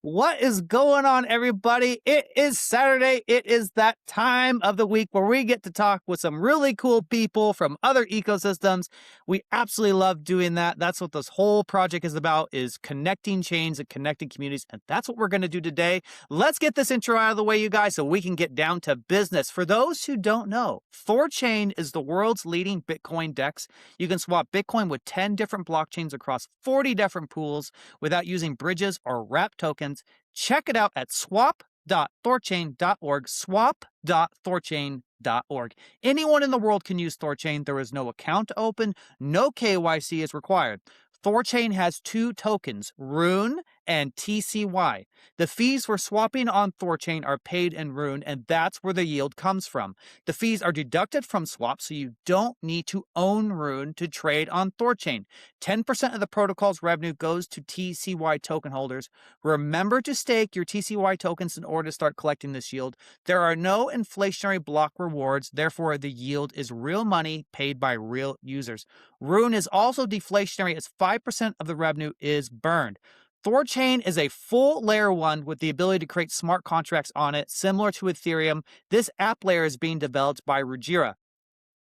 What is going on, everybody? It is Saturday. It is that time of the week where we get to talk with some really cool people from other ecosystems. We absolutely love doing that. That's what this whole project is about, is connecting chains and connecting communities. And that's what we're going to do today. Let's get this intro out of the way, you guys, so we can get down to business. For those who don't know, THORChain is the world's leading Bitcoin DEX. You can swap Bitcoin with 10 different blockchains across 40 different pools without using bridges or wrap tokens. Check it out at swap.thorchain.org, swap.thorchain.org. Anyone in the world can use THORChain. There is no account to open. No KYC is required. THORChain has two tokens, Rune and TCY. The fees for swapping on THORChain are paid in Rune, and that's where the yield comes from. The fees are deducted from swaps, so you don't need to own Rune to trade on THORChain. 10% of the protocol's revenue goes to TCY token holders. Remember to stake your TCY tokens in order to start collecting this yield. There are no inflationary block rewards, therefore the yield is real money paid by real users. Rune is also deflationary as 5% of the revenue is burned. THORChain is a full layer 1 with the ability to create smart contracts on it, similar to Ethereum. This app layer is being developed by Ruggira.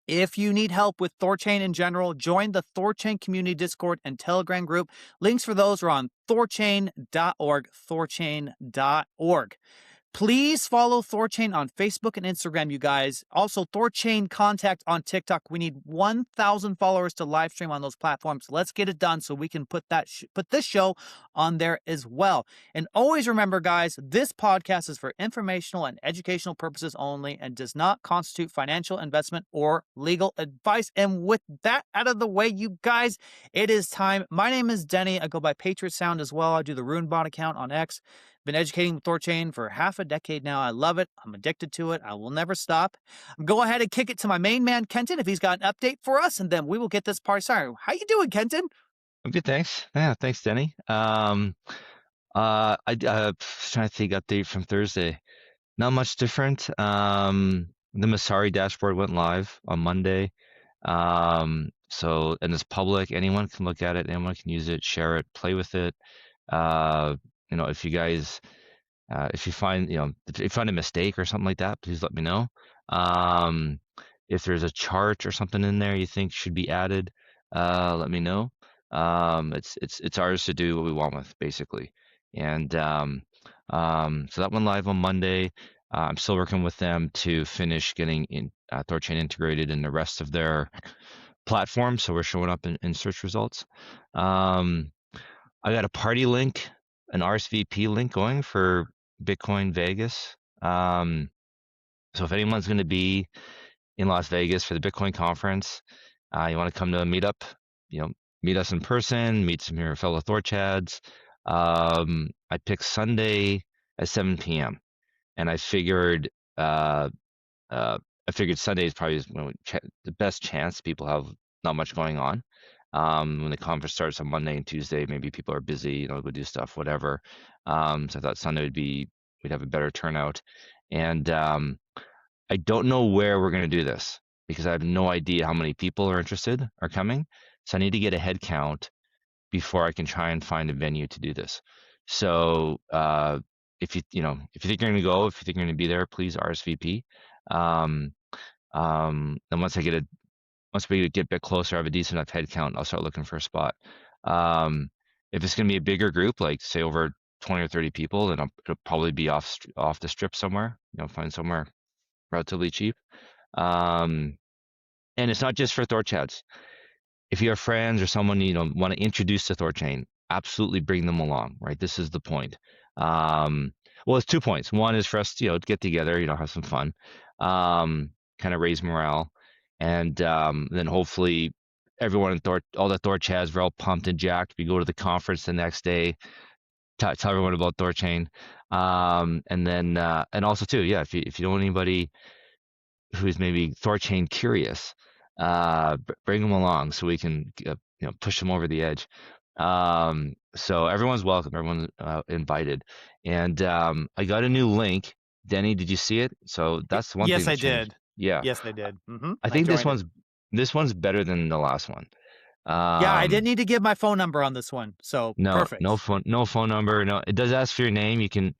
If you need help with THORChain in general, join the THORChain community Discord and Telegram group. Links for those are on thorchain.org, thorchain.org. Please follow THORChain on Facebook and Instagram, you guys. Also, THORChain Contact on TikTok. We need 1,000 followers to live stream on those platforms. Let's get it done so we can put this show on there as well. And always remember, guys, this podcast is for informational and educational purposes only and does not constitute financial investment or legal advice. And with that out of the way, you guys, it is time. My name is Denny. I go by Patriot Sound as well. I do the RuneBot account on X. Been educating with THORChain for half a decade now. I love it. I'm addicted to it. I will never stop. Go ahead and kick it to my main man, Kenton, if he's got an update for us, and then we will get this party started. How you doing, Kenton? I'm good, thanks. Yeah, thanks, Denny. I was trying to think update from Thursday. Not much different. The Masari dashboard went live on Monday. And it's public. Anyone can look at it. Anyone can use it, share it, play with it. If you guys, if you find, if you find a mistake or something like that, please let me know. If there's a chart or something in there you think should be added, let me know. It's ours to do what we want with, basically. And so that went live on Monday. I'm still working with them to finish getting THORChain integrated in the rest of their platform, so we're showing up in search results. I got a party link, an RSVP link going for Bitcoin Vegas. So if anyone's going to be in Las Vegas for the Bitcoin conference, you want to come to a meetup, meet us in person, meet some of your fellow THORChads. I picked Sunday at 7 p.m. and I figured Sunday is probably the best chance people have not much going on. When the conference starts on Monday and Tuesday, maybe people are busy, go do stuff, whatever. So I thought Sunday we'd have a better turnout. And I don't know where we're going to do this because I have no idea how many people are coming. So I need to get a head count before I can try and find a venue to do this. So if you think you're going to go, if you think you're going to be there, please RSVP. Then once we get a bit closer, I have a decent enough head count, I'll start looking for a spot. If it's going to be a bigger group, like say over 20 or 30 people, then it'll probably be off the strip somewhere, find somewhere relatively cheap. And it's not just for THORChads. If you have friends or someone want to introduce to THORChain, absolutely bring them along, right? This is the point. Well, it's 2 points. One is for us to get together, have some fun, kind of raise morale. And then hopefully everyone in all the THORChads are all pumped and jacked. We go to the conference the next day, tell everyone about THORChain. And then and also too, if you know anybody who's maybe THORChain curious, bring them along so we can push them over the edge. So everyone's welcome, everyone's invited. And I got a new link. Denny, did you see it? So that's one thing. Yes, I did. Yeah. Yes, I did. I think this one's better than the last one. Yeah, I Um, didn't need to give my phone number on this one, so no, perfect. no phone number. No, it does ask for your name. You can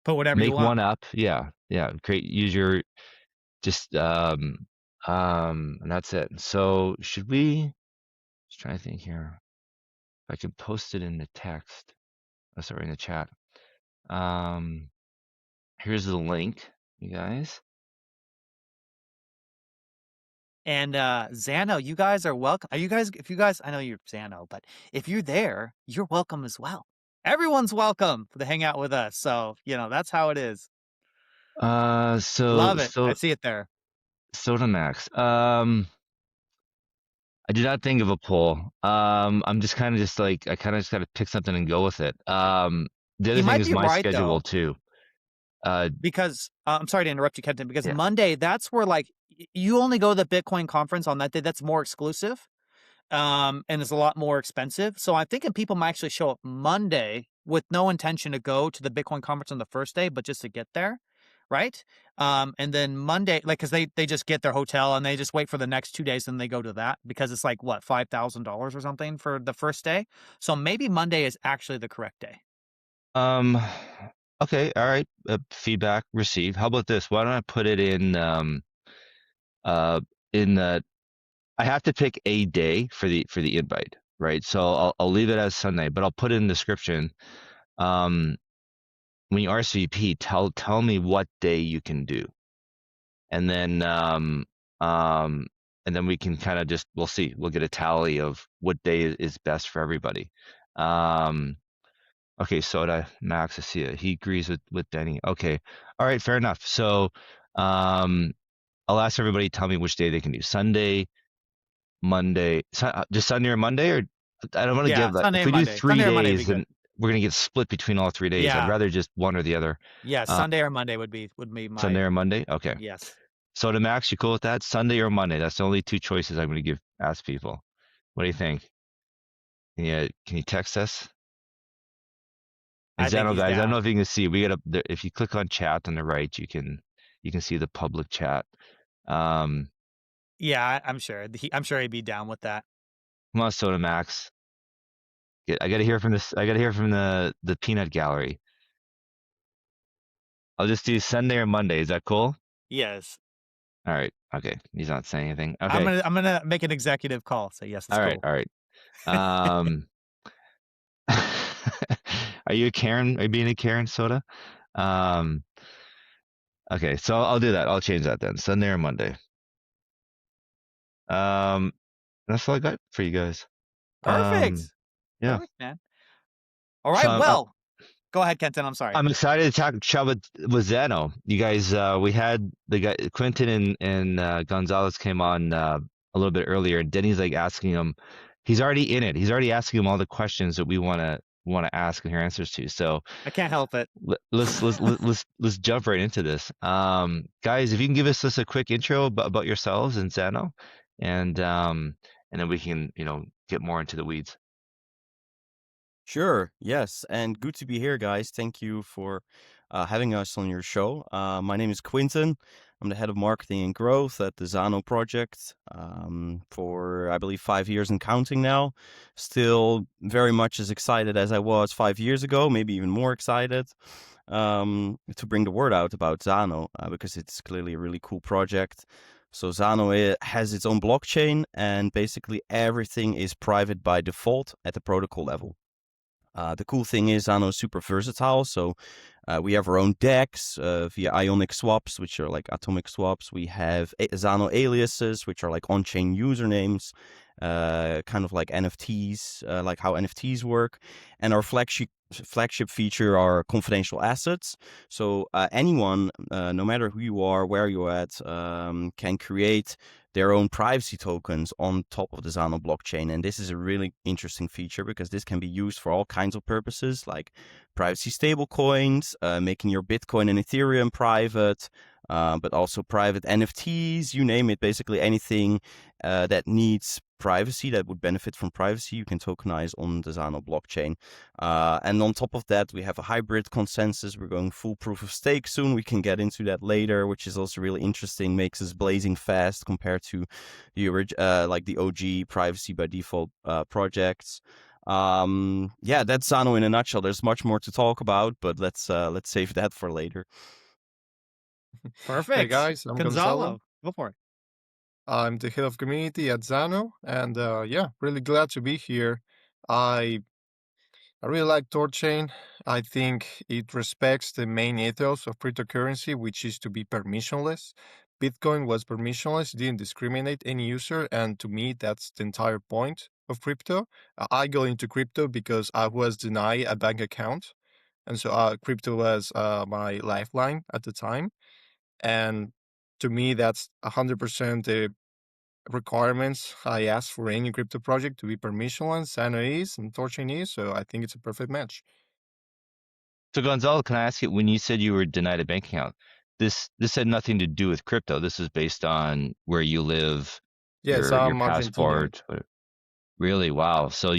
Put whatever you make want. one up. Yeah, yeah. Use your just and that's it. So should we? Just trying to think here. If I can post it in the text. Oh, sorry, in the chat. Um, Here's the link, you guys. And Zano, you guys are welcome. Are you guys? If you guys, I know you're Zano, but if you're there, you're welcome as well. Everyone's welcome to hang out with us. So that's how it is. So Love it. I see it there. Soda Max. I did not think of a poll. I'm just kind of just like I kind of just got to pick something and go with it. The other You thing might is be my right schedule though, too. Uh, because I'm sorry to interrupt you, Kenton. Because yeah. Monday, that's where like you only go to the Bitcoin conference on that day. That's more exclusive. And it's a lot more expensive. So I'm thinking people might actually show up Monday with no intention to go to the Bitcoin conference on the first day, but just to get there, right? And then Monday, like, because they just get their hotel and they just wait for the next 2 days and they go to that because it's like what $5,000 or something for the first day. So maybe Monday is actually the correct day. Um, okay, all right. Feedback received. How about this? Why don't I put it uh in the I have to pick a day for the invite, right? So I'll leave it as Sunday, but I'll put it in the description. Um, when you RSVP, tell me what day you can do, and then um, and then we can kind of just we'll see. We'll get a tally of what day is best for everybody. Um, okay, Soda Max, I see it. He agrees with Denny. Okay, all right, fair enough. So um, I'll ask everybody tell me which day they can do. Sunday, Monday, just Sunday or Monday, or I don't want to Yeah, give that. If Sunday and we do Monday. three Sunday or Monday would be days, good. then we're gonna get split between all 3 days. I'd Yeah, rather just one or the other. yeah, Uh, Sunday or Monday would be Sunday my or Monday. Okay. yes. So to Max, you cool with that? Sunday or Monday? That's the only two choices I'm gonna ask people. What do you think? Can you text us? And I think Zano he's guys, I don't know down. if you can see. If you click on chat on the right, you can see the public chat. Um, Yeah, I'm sure. I'm sure he'd be down with that. Come on, Soda Max. I gotta hear from this. I gotta hear from the peanut gallery. I'll just do Sunday or Monday. Is that cool? Yes. All right. Okay. He's not saying anything. I'm Okay. gonna I'm gonna make an executive call. Say yes, it's All right. cool. All right. Um, are you a Karen? Are you being a Karen, Soda? Um, okay. So I'll do that. I'll change that then. Sunday or Monday. Um, that's all I got for you guys. Um, Perfect. yeah. Perfect, man. All So right. Well, go ahead, Kenton. I'm sorry. I'm excited to chat with Zano. You guys, we had the guy Quentin and Gonzalez came on a little bit earlier, and Denny's like asking him. He's already in it. He's already asking him all the questions that we want to ask and hear answers to. So I can't help it. let's jump right into this. Guys, if you can give us just a quick intro about yourselves and Zano, and then we can get more into the weeds. Sure. Yes. And good to be here, guys. Thank you for having us on your show. My name is Quinton. I'm the head of marketing and growth at the Zano project for, I believe, 5 years and counting now. Still very much as excited as I was 5 years ago, maybe even more excited to bring the word out about Zano because it's clearly a really cool project. So Zano has its own blockchain, and basically everything is private by default at the protocol level. The cool thing is Zano is super versatile, so we have our own DEX via ionic swaps, which are like atomic swaps. We have Zano aliases, which are like on-chain usernames, kind of like NFTs, like how NFTs work. And our flagship feature are confidential assets. So anyone, no matter who you are, where you're at, can create their own privacy tokens on top of the Zano blockchain. And this is a really interesting feature because this can be used for all kinds of purposes, like privacy stablecoins, making your Bitcoin and Ethereum private, but also private NFTs, you name it, basically anything that needs privacy, that would benefit from privacy, you can tokenize on the Zano blockchain. And on top of that, we have a hybrid consensus. We're going full proof of stake soon. We can get into that later, which is also really interesting, makes us blazing fast compared to the like the OG privacy by default projects. Yeah, that's Zano in a nutshell. There's much more to talk about, but let's save that for later. Perfect. Hey guys, I'm Gonzalo. Go for it. I'm the head of community at Zano, and yeah, really glad to be here. I I really like THORChain. I think it respects the main ethos of cryptocurrency, which is to be permissionless. Bitcoin was permissionless, didn't discriminate any user, and to me, that's the entire point of crypto. I got into crypto because I was denied a bank account, and so crypto was my lifeline at the time. And to me, that's 100% the requirements I ask for any crypto project to be permissionless. Zano is and THORChain is, so I think it's a perfect match. So Gonzalo, can I ask you, when you said you were denied a bank account, this had nothing to do with crypto. This is based on where you live, Yes, your I'm Argentinian. passport. Really? Wow. So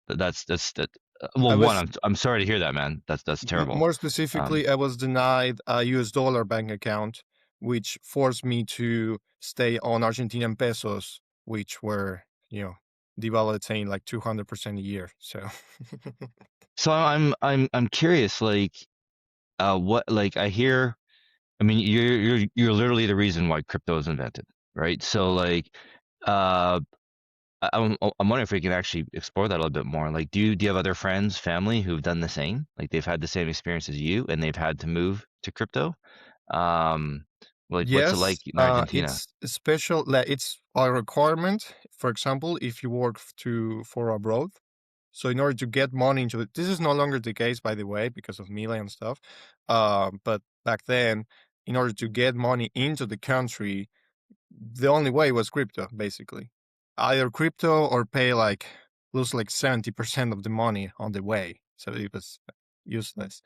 that's that. Well, I one, was I'm sorry to hear that, man. That's terrible. more specifically, I was denied a US dollar bank account, which forced me to stay on Argentinian pesos, which were, devaluing like 200% a year. So So I'm curious, like, what, like, I hear. I mean, you're literally the reason why crypto was invented, right? So like, uh, I'm wondering if we can actually explore that a little bit more. Like, do you have other friends, family who've done the same? Like, they've had the same experience as you, and they've had to move to crypto. Um, like, what's it like yes, in Argentina? it's special. Like, it's a requirement. For example, if you work for abroad. So in order to get money into it, this is no longer the case, by the way, because of Mila and stuff. But back then, in order to get money into the country, the only way was crypto, basically. Either crypto or pay lose like 70% of the money on the way. So it was useless.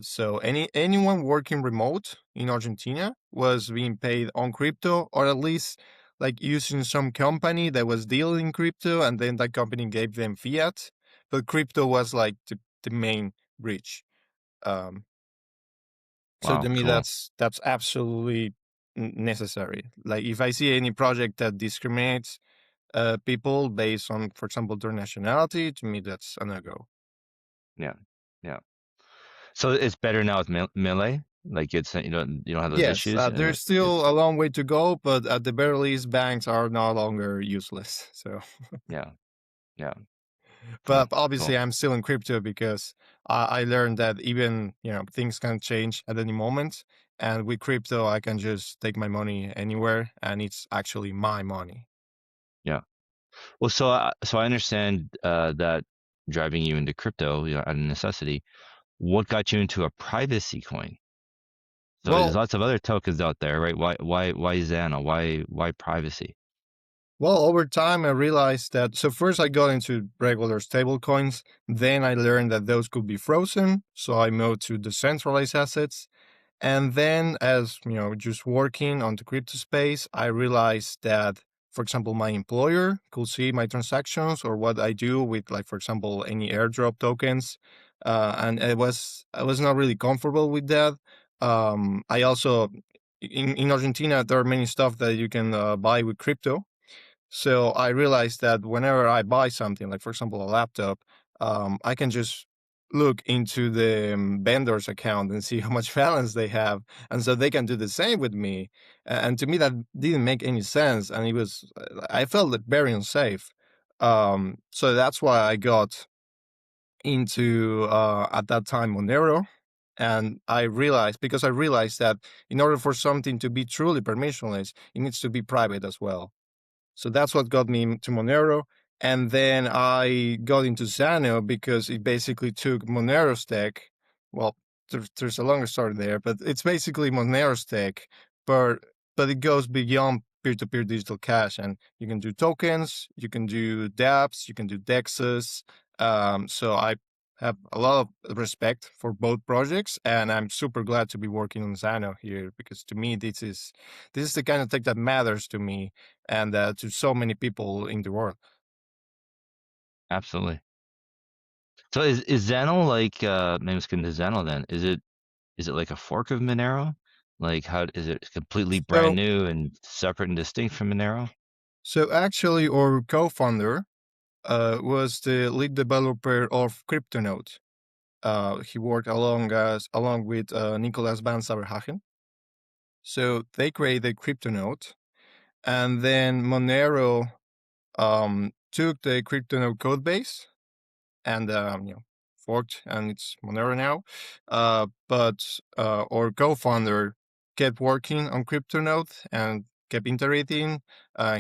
So anyone working remote in Argentina was being paid on crypto, or at least like using some company that was dealing crypto, and then that company gave them fiat. But crypto was like the main bridge. Um, so Wow, to me, cool. that's absolutely necessary. Like if I see any project that discriminates people based on, for example, their nationality, to me that's a no-go. Yeah, yeah. So it's better now with Melee. Like, it's you don't have those Yes, issues. there's still a long way to go, but at the very least, banks are no longer useless. So, Yeah, yeah. Cool, but obviously, cool. I'm still in crypto because I learned that even things can change at any moment, and with crypto, I can just take my money anywhere, and it's actually my money. Yeah. Well, so I understand that driving you into crypto, out of necessity. What got you into a privacy coin? So there's Well, lots of other tokens out there, right? Why Zano? Why privacy? Well, over time, I realized that. So first, I got into regular stable coins. Then I learned that those could be frozen. So I moved to decentralized assets. And then, as just working on the crypto space, I realized that, for example, my employer could see my transactions or what I do with, like, for example, any airdrop tokens. And I was not really comfortable with that. I also, in Argentina, there are many stuff that you can buy with crypto. So I realized that whenever I buy something, like for example a laptop, I can just look into the vendor's account and see how much balance they have, and so they can do the same with me. And to me, that didn't make any sense, and I felt it very unsafe. So that's why I got into at that time Monero. And I realized that in order for something to be truly permissionless, it needs to be private as well. So that's what got me to Monero. And then I got into Zano because it basically took Monero's tech. Well, there's a longer story there, but it's basically Monero's tech, but it goes beyond peer-to-peer digital cash. And you can do tokens, you can do dApps, you can do DEXs. So I have a lot of respect for both projects, and I'm super glad to be working on Zano here because to me this is the kind of thing that matters to me and to so many people in the world. Absolutely. So is Zano like maybe let's get into Zano then. Is it like a fork of Monero? Like how is it completely brand So new and separate and distinct from Monero? actually, our co-founder was the lead developer of CryptoNote. He worked along with Nicolas van Saberhagen. So they created CryptoNote, and then Monero took the CryptoNote code base and forked, and it's Monero now. But our co-founder kept working on CryptoNote and kept iterating.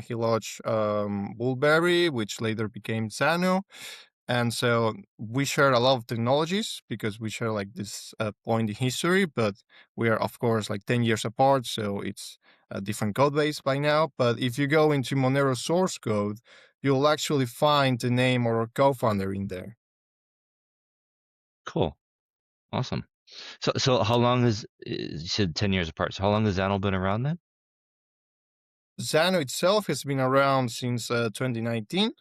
He launched Bullberry, which later became Zano. And so we share a lot of technologies because we share like this point in history, but we are of course like 10 years apart. So it's a different code base by now. But if you go into Monero source code, you'll actually find the name or co-founder in there. Cool. Awesome. So how long is you said 10 years apart. So how long has Zano been around then? Zano itself has been around since 2019,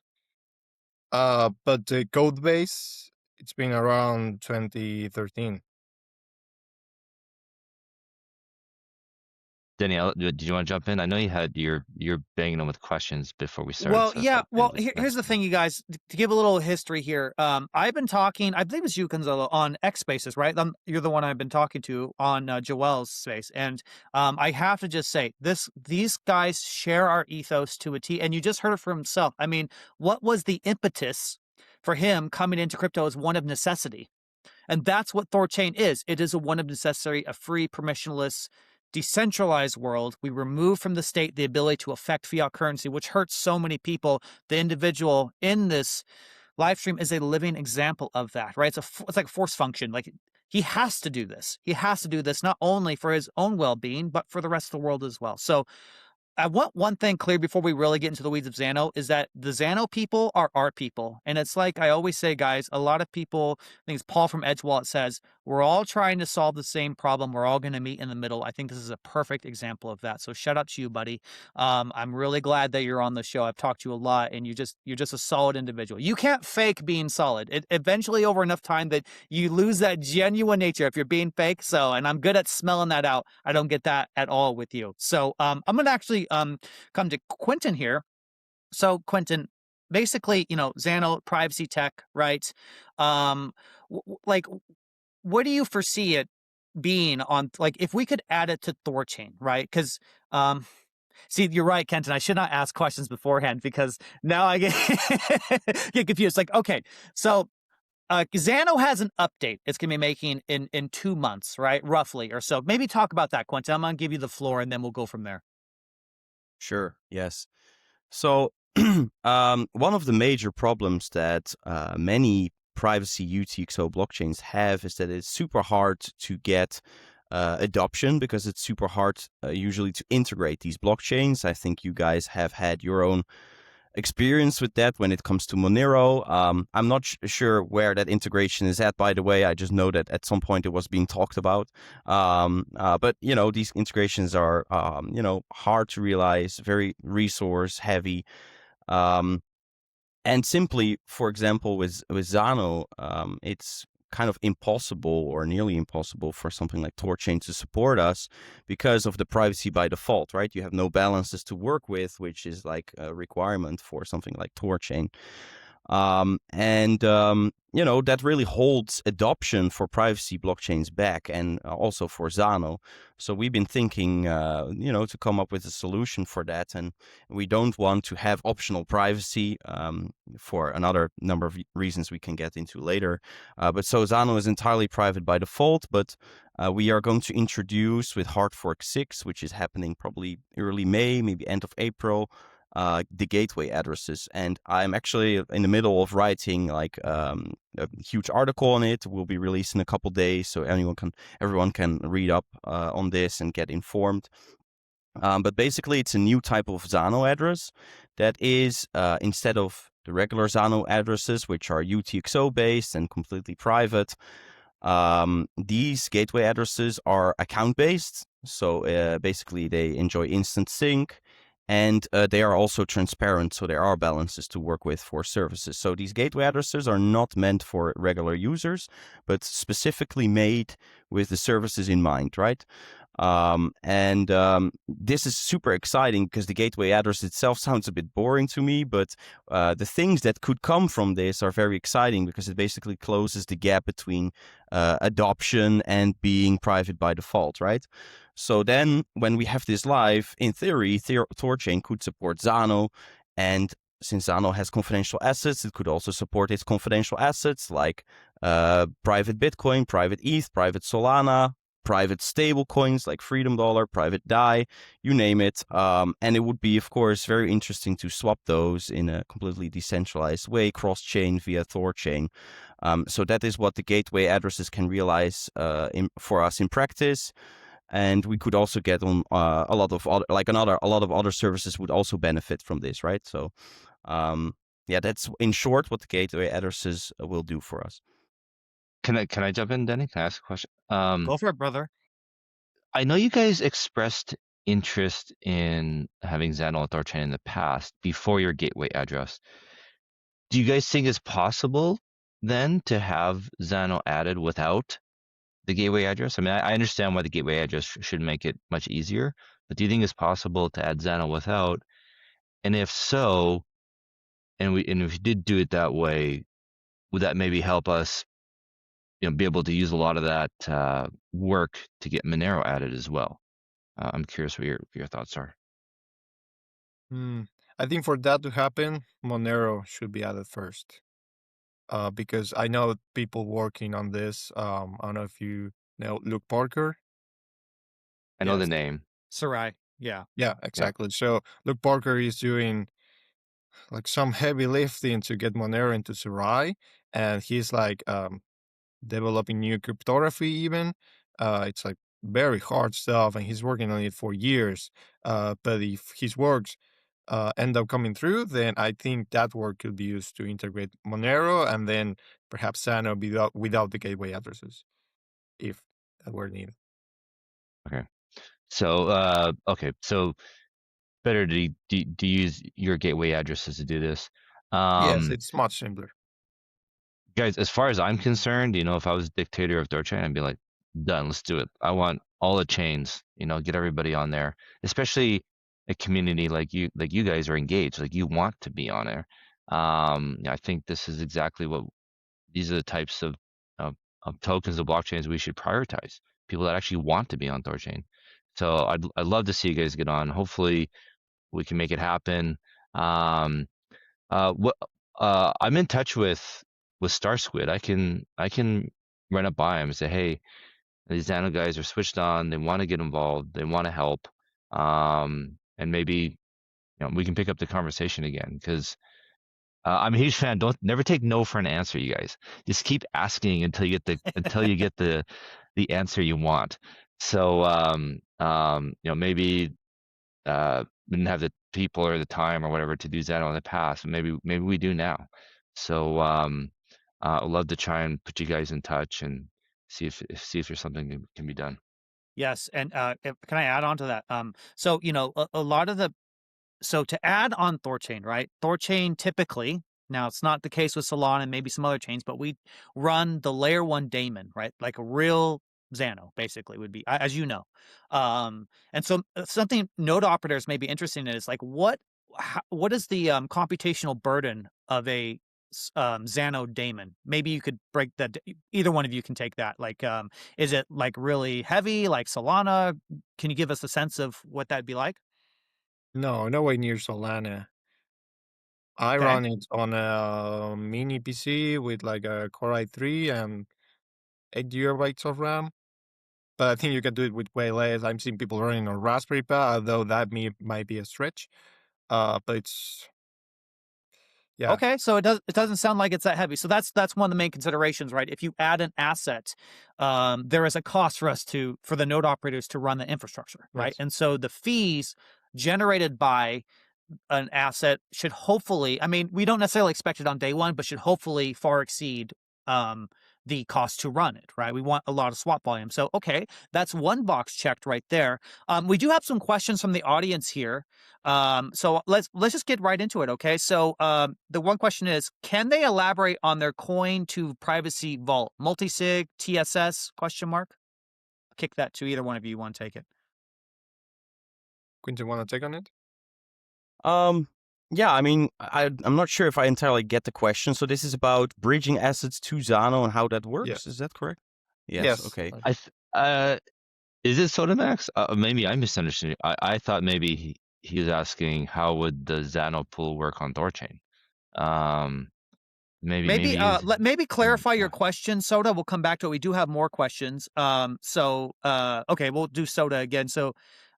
but the code base, it's been around 2013. Danielle, did you want to jump in? I know you're banging on with questions before we started. Well, So I yeah. thought maybe Well, we could here's the ask thing, you guys. To give a little history here, I've been talking. I believe it's you, Gonzalo, on X Spaces, right? You're the one I've been talking to on Joel's space, and I have to just say these guys share our ethos to a T. And you just heard it for himself. I mean, what was the impetus for him coming into crypto as one of necessity? And that's what THORChain is. It is a one of necessary, a free, permissionless, decentralized world. We remove from the state the ability to affect fiat currency, which hurts so many people. The individual in this live stream is a living example of that, right? It's like a force function. Like he has to do this. He has to do this not only for his own well-being, but for the rest of the world as well. So I want one thing clear before we really get into the weeds of Zano is that the Zano people are our people. And it's like I always say, guys, a lot of people, I think it's Paul from Edge Wallet says, we're all trying to solve the same problem. We're all going to meet in the middle. I think this is a perfect example of that. So shout out to you, buddy. I'm really glad that you're on the show. I've talked to you a lot and you're just a solid individual. You can't fake being solid. It eventually over enough time that you lose that genuine nature if you're being fake. So, and I'm good at smelling that out. I don't get that at all with you. So I'm going to actually come to Quentin here. So Quentin, basically, Zano privacy tech, right? Like, what do you foresee it being on? Like, if we could add it to THORChain, right? Because see, you're right, Kenton. I should not ask questions beforehand because now I get confused. Like, okay, so Zano has an update it's going to be making in 2 months, right? Roughly or so. Maybe talk about that, Quentin. I'm going to give you the floor and then we'll go from there. Sure. Yes. So one of the major problems that many privacy UTXO blockchains have is that it's super hard to get adoption because it's super hard usually to integrate these blockchains. I think you guys have had your own experience with that when it comes to Monero. I'm not sure where that integration is at, by the way. I just know that at some point it was being talked about. But, these integrations are, hard to realize, very resource heavy. And simply, for example, with Zano, it's kind of impossible or nearly impossible for something like THORChain to support us because of the privacy by default, right? You have no balances to work with, which is like a requirement for something like THORChain. That really holds adoption for privacy blockchains back and also for Zano. So we've been thinking, to come up with a solution for that. And we don't want to have optional privacy for another number of reasons we can get into later. But so Zano is entirely private by default, but we are going to introduce with Hard Fork 6, which is happening probably early May, maybe end of April, the gateway addresses. And I'm actually in the middle of writing like a huge article on it. Will be released in a couple days, so everyone can read up on this and get informed. But basically, it's a new type of Zano address that is, instead of the regular Zano addresses, which are UTXO based and completely private. These gateway addresses are account based. So basically they enjoy instant sync, and they are also transparent. So there are balances to work with for services. So these gateway addresses are not meant for regular users, but specifically made with the services in mind, right? This is super exciting because the gateway address itself sounds a bit boring to me, but the things that could come from this are very exciting because it basically closes the gap between adoption and being private by default, right? So then when we have this live, in theory, THORChain could support Zano, and since Zano has confidential assets, it could also support its confidential assets like private Bitcoin, private ETH, private Solana, private stable coins like Freedom Dollar, private DAI, you name it. And it would be, of course, very interesting to swap those in a completely decentralized way, cross-chain via THORChain. So that is what the gateway addresses can realize for us in practice. And we could also get on a lot of other services would also benefit from this, right? So, that's in short what the gateway addresses will do for us. Can I jump in, Denny? Can I ask a question? Go for it, brother. I know you guys expressed interest in having Zano and THORChain in the past before your gateway address. Do you guys think it's possible then to have Zano added without the gateway address? I mean, I understand why the gateway address should make it much easier, but do you think it's possible to add Zano without? And if so, and if you did do it that way, would that maybe help us, be able to use a lot of that work to get Monero added as well? I'm curious what your thoughts are. I think for that to happen, Monero should be added first. Because I know people working on this. I don't know if you know Luke Parker. I know the Yes. name. Sarai. Yeah. Yeah, exactly. So Luke Parker is doing like some heavy lifting to get Monero into Sarai, and he's like developing new cryptography even. It's like very hard stuff, and he's working on it for years. But if his works end up coming through, then I think that work could be used to integrate Monero and then perhaps Zano without the gateway addresses, if that were needed. So better to use your gateway addresses to do this. Yes, it's much simpler. Guys, as far as I'm concerned, if I was dictator of THORChain, I'd be like, done, let's do it. I want all the chains, get everybody on there, especially a community like you guys are engaged, like you want to be on there. I think this is exactly these are the types of tokens of blockchains we should prioritize. People that actually want to be on THORChain. So I'd love to see you guys get on. Hopefully we can make it happen. I'm in touch with Star Squid. I can run up by him and say, hey, these Zano guys are switched on. They want to get involved. They want to help. And maybe we can pick up the conversation again because I'm a huge fan. Don't never take no for an answer, you guys. Just keep asking until you get the answer you want. So maybe we didn't have the people or the time or whatever to do Zano in the past. Maybe we do now. So I'd love to try and put you guys in touch and see if there's something that can be done. Yes, and can I add on to that? So a lot of so to add on THORChain, right? THORChain typically, now it's not the case with Solana and maybe some other chains, but we run the layer 1 daemon, right? Like a real Zano, basically, would be, as you know. And so something node operators may be interested in is like, what is the computational burden of a Zano daemon? Maybe you could break that. Either one of you can take that. Like, is it like really heavy, like Solana? Can you give us a sense of what that'd be like? No way near Solana. I Okay. run it on a mini PC with like a Core i3 and 8 gigabytes of RAM. But I think you can do it with way less. I'm seeing people running on Raspberry Pi, although that might be a stretch. But it's yeah. Okay, so it doesn't sound like it's that heavy. So that's one of the main considerations, right? If you add an asset, there is a cost for the node operators to run the infrastructure, right? Yes. And so the fees generated by an asset should hopefully, I mean, we don't necessarily expect it on day one, but should hopefully far exceed the cost to run it, right? We want a lot of swap volume. So, okay, that's one box checked right there. We do have some questions from the audience here. So let's just get right into it, okay? So the one question is, can they elaborate on their coin to privacy vault? Multisig, TSS, question mark? I'll kick that to either one of you want to take it. Quinton, want to take on it? Yeah, I mean, I'm not sure if I entirely get the question. So this is about bridging assets to Zano and how that works. Yes. Is that correct? Yes. Yes. Okay. Is it Sotamax? Maybe I misunderstood. I thought maybe he was asking how would the Zano pool work on THORChain. Maybe clarify your yeah. question, Soda. We'll come back to it. We do have more questions. Okay, we'll do Soda again. So,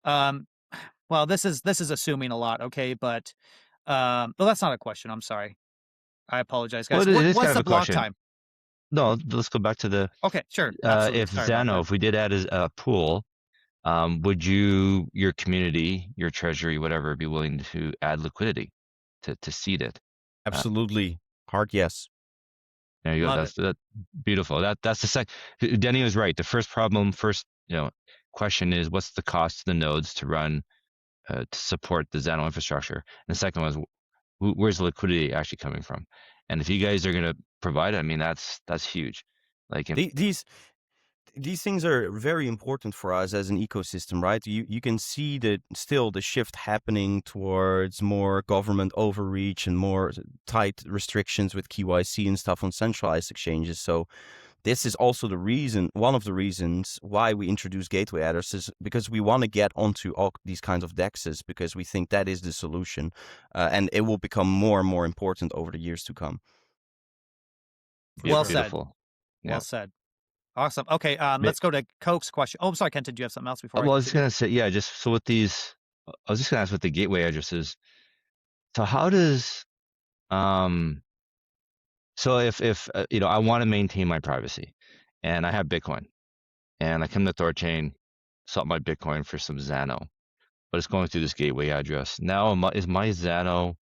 well, this is assuming a lot, okay, but well, that's not a question. I'm sorry. I apologize, guys. Well, it is What's kind of the a block question. time? No, let's go back to the Okay, sure. Absolutely. if Sorry about Zano, that. if we did add a pool, would your community, your treasury, whatever, be willing to add liquidity to seed it? Absolutely. Hard yes. There you go. Love That's beautiful. That's the second. Denny was right. The first question is what's the cost to the nodes to run to support the Zano infrastructure, and the second one is where's the liquidity actually coming from? And if you guys are going to provide it, I mean that's huge. Like These things are very important for us as an ecosystem, right? You can see that still the shift happening towards more government overreach and more tight restrictions with KYC and stuff on centralized exchanges. So this is also one of the reasons why we introduce gateway addresses, because we want to get onto all these kinds of DEXs, because we think that is the solution, and it will become more and more important over the years to come. Well said. beautiful. Well said. Awesome. Okay, let's go to Coke's question. Oh, I'm sorry, Ken, did you have something else before? Well, I was going to say, yeah, just so with these, I was just going to ask with the gateway addresses. So how does, so if I want to maintain my privacy, and I have Bitcoin, and I come to THORChain, swap my Bitcoin for some Zano, but it's going through this gateway address. Now, is my Zano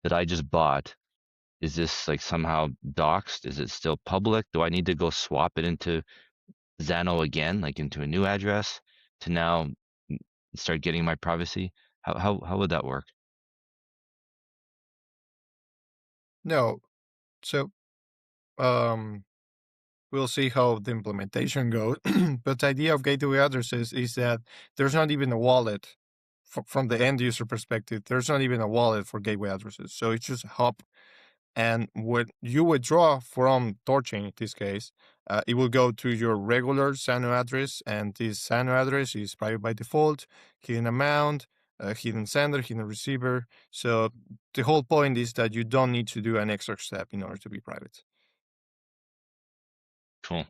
that I just bought, is this like somehow doxed? Is it still public? Do I need to go swap it into Zano again, like into a new address to now start getting my privacy? How would that work? No. So, we'll see how the implementation goes. But the idea of gateway addresses is that there's not even a wallet from the end user perspective. There's not even a wallet for gateway addresses. So it's just a hub. And when you withdraw from THORChain, in this case, it will go to your regular Zano address, and this Zano address is private by default, hidden amount, hidden sender, hidden receiver. So the whole point is that you don't need to do an extra step in order to be private. Cool.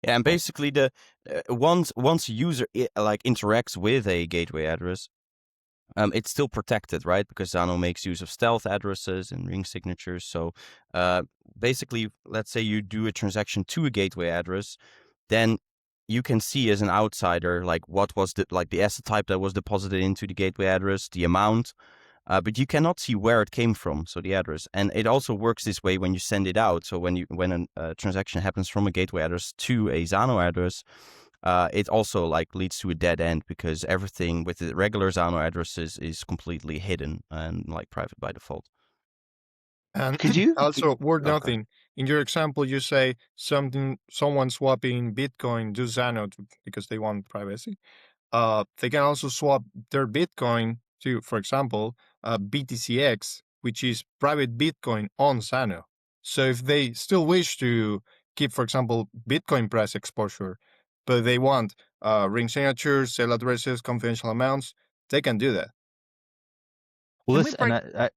Yeah, and basically the once a user interacts with a gateway address, it's still protected, right? Because Zano makes use of stealth addresses and ring signatures. So basically, let's say you do a transaction to a gateway address, then you can see as an outsider what was the asset type that was deposited into the gateway address, the amount, but you cannot see where it came from, so the address. And it also works this way when you send it out. So when a transaction happens from a gateway address to a Zano address, it also leads to a dead end, because everything with the regular Zano addresses is completely hidden and private by default. And Could you also, word Okay. nothing. In your example, you say someone swapping Bitcoin to Zano because they want privacy. They can also swap their Bitcoin to, for example, BTCX, which is private Bitcoin on Zano. So if they still wish to keep, for example, Bitcoin price exposure, but they want ring signatures, sale addresses, confidential amounts, they can do that. Well, Can this we break? and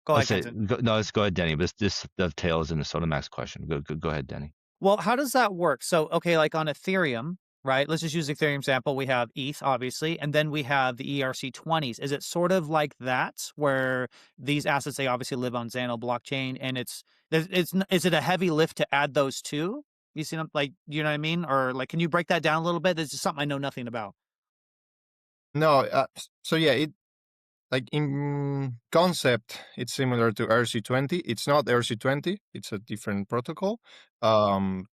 Go I'll ahead, say Kenton. no. Let's go ahead, Denny. But this dovetails in the Sotamax question. Go ahead, Denny. Well, how does that work? So, okay, like on Ethereum, right? Let's just use the Ethereum example. We have ETH, obviously, and then we have the ERC20s. Is it sort of like that, where these assets, they obviously live on Zano blockchain, and is it a heavy lift to add those two? You see, you know what I mean? Or can you break that down a little bit? This is something I know nothing about. No, so yeah, like in concept, it's similar to RC20. It's not RC20. It's a different protocol. Um,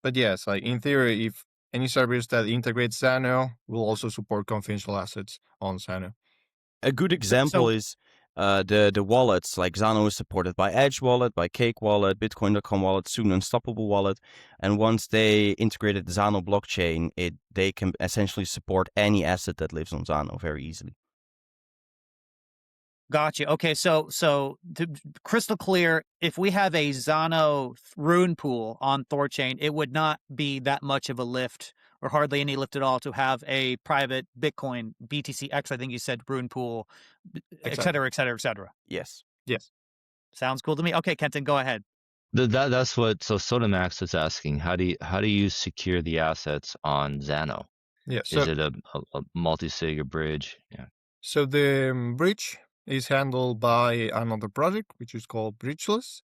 but yes, like in theory, if any service that integrates Zano will also support confidential assets on Zano. A good So, example so is the wallets. Like Zano is supported by Edge Wallet, by Cake Wallet, Bitcoin.com Wallet, soon Unstoppable Wallet. And once they integrated the Zano blockchain, they can essentially support any asset that lives on Zano very easily. Gotcha. Okay, so to crystal clear, if we have a Zano rune pool on THORChain, it would not be that much of a lift, or hardly any lift at all, to have a private Bitcoin BTCX. I think you said rune pool, et Exactly. cetera, et cetera, et cetera. Yes. Yes. Sounds cool to me. Okay, Kenton, go ahead. That's what. So Sotamax is asking, how do you secure the assets on Zano? Yeah. Is it a multi-sig, a bridge? Yeah. So the bridge is handled by another project, which is called Bridgeless.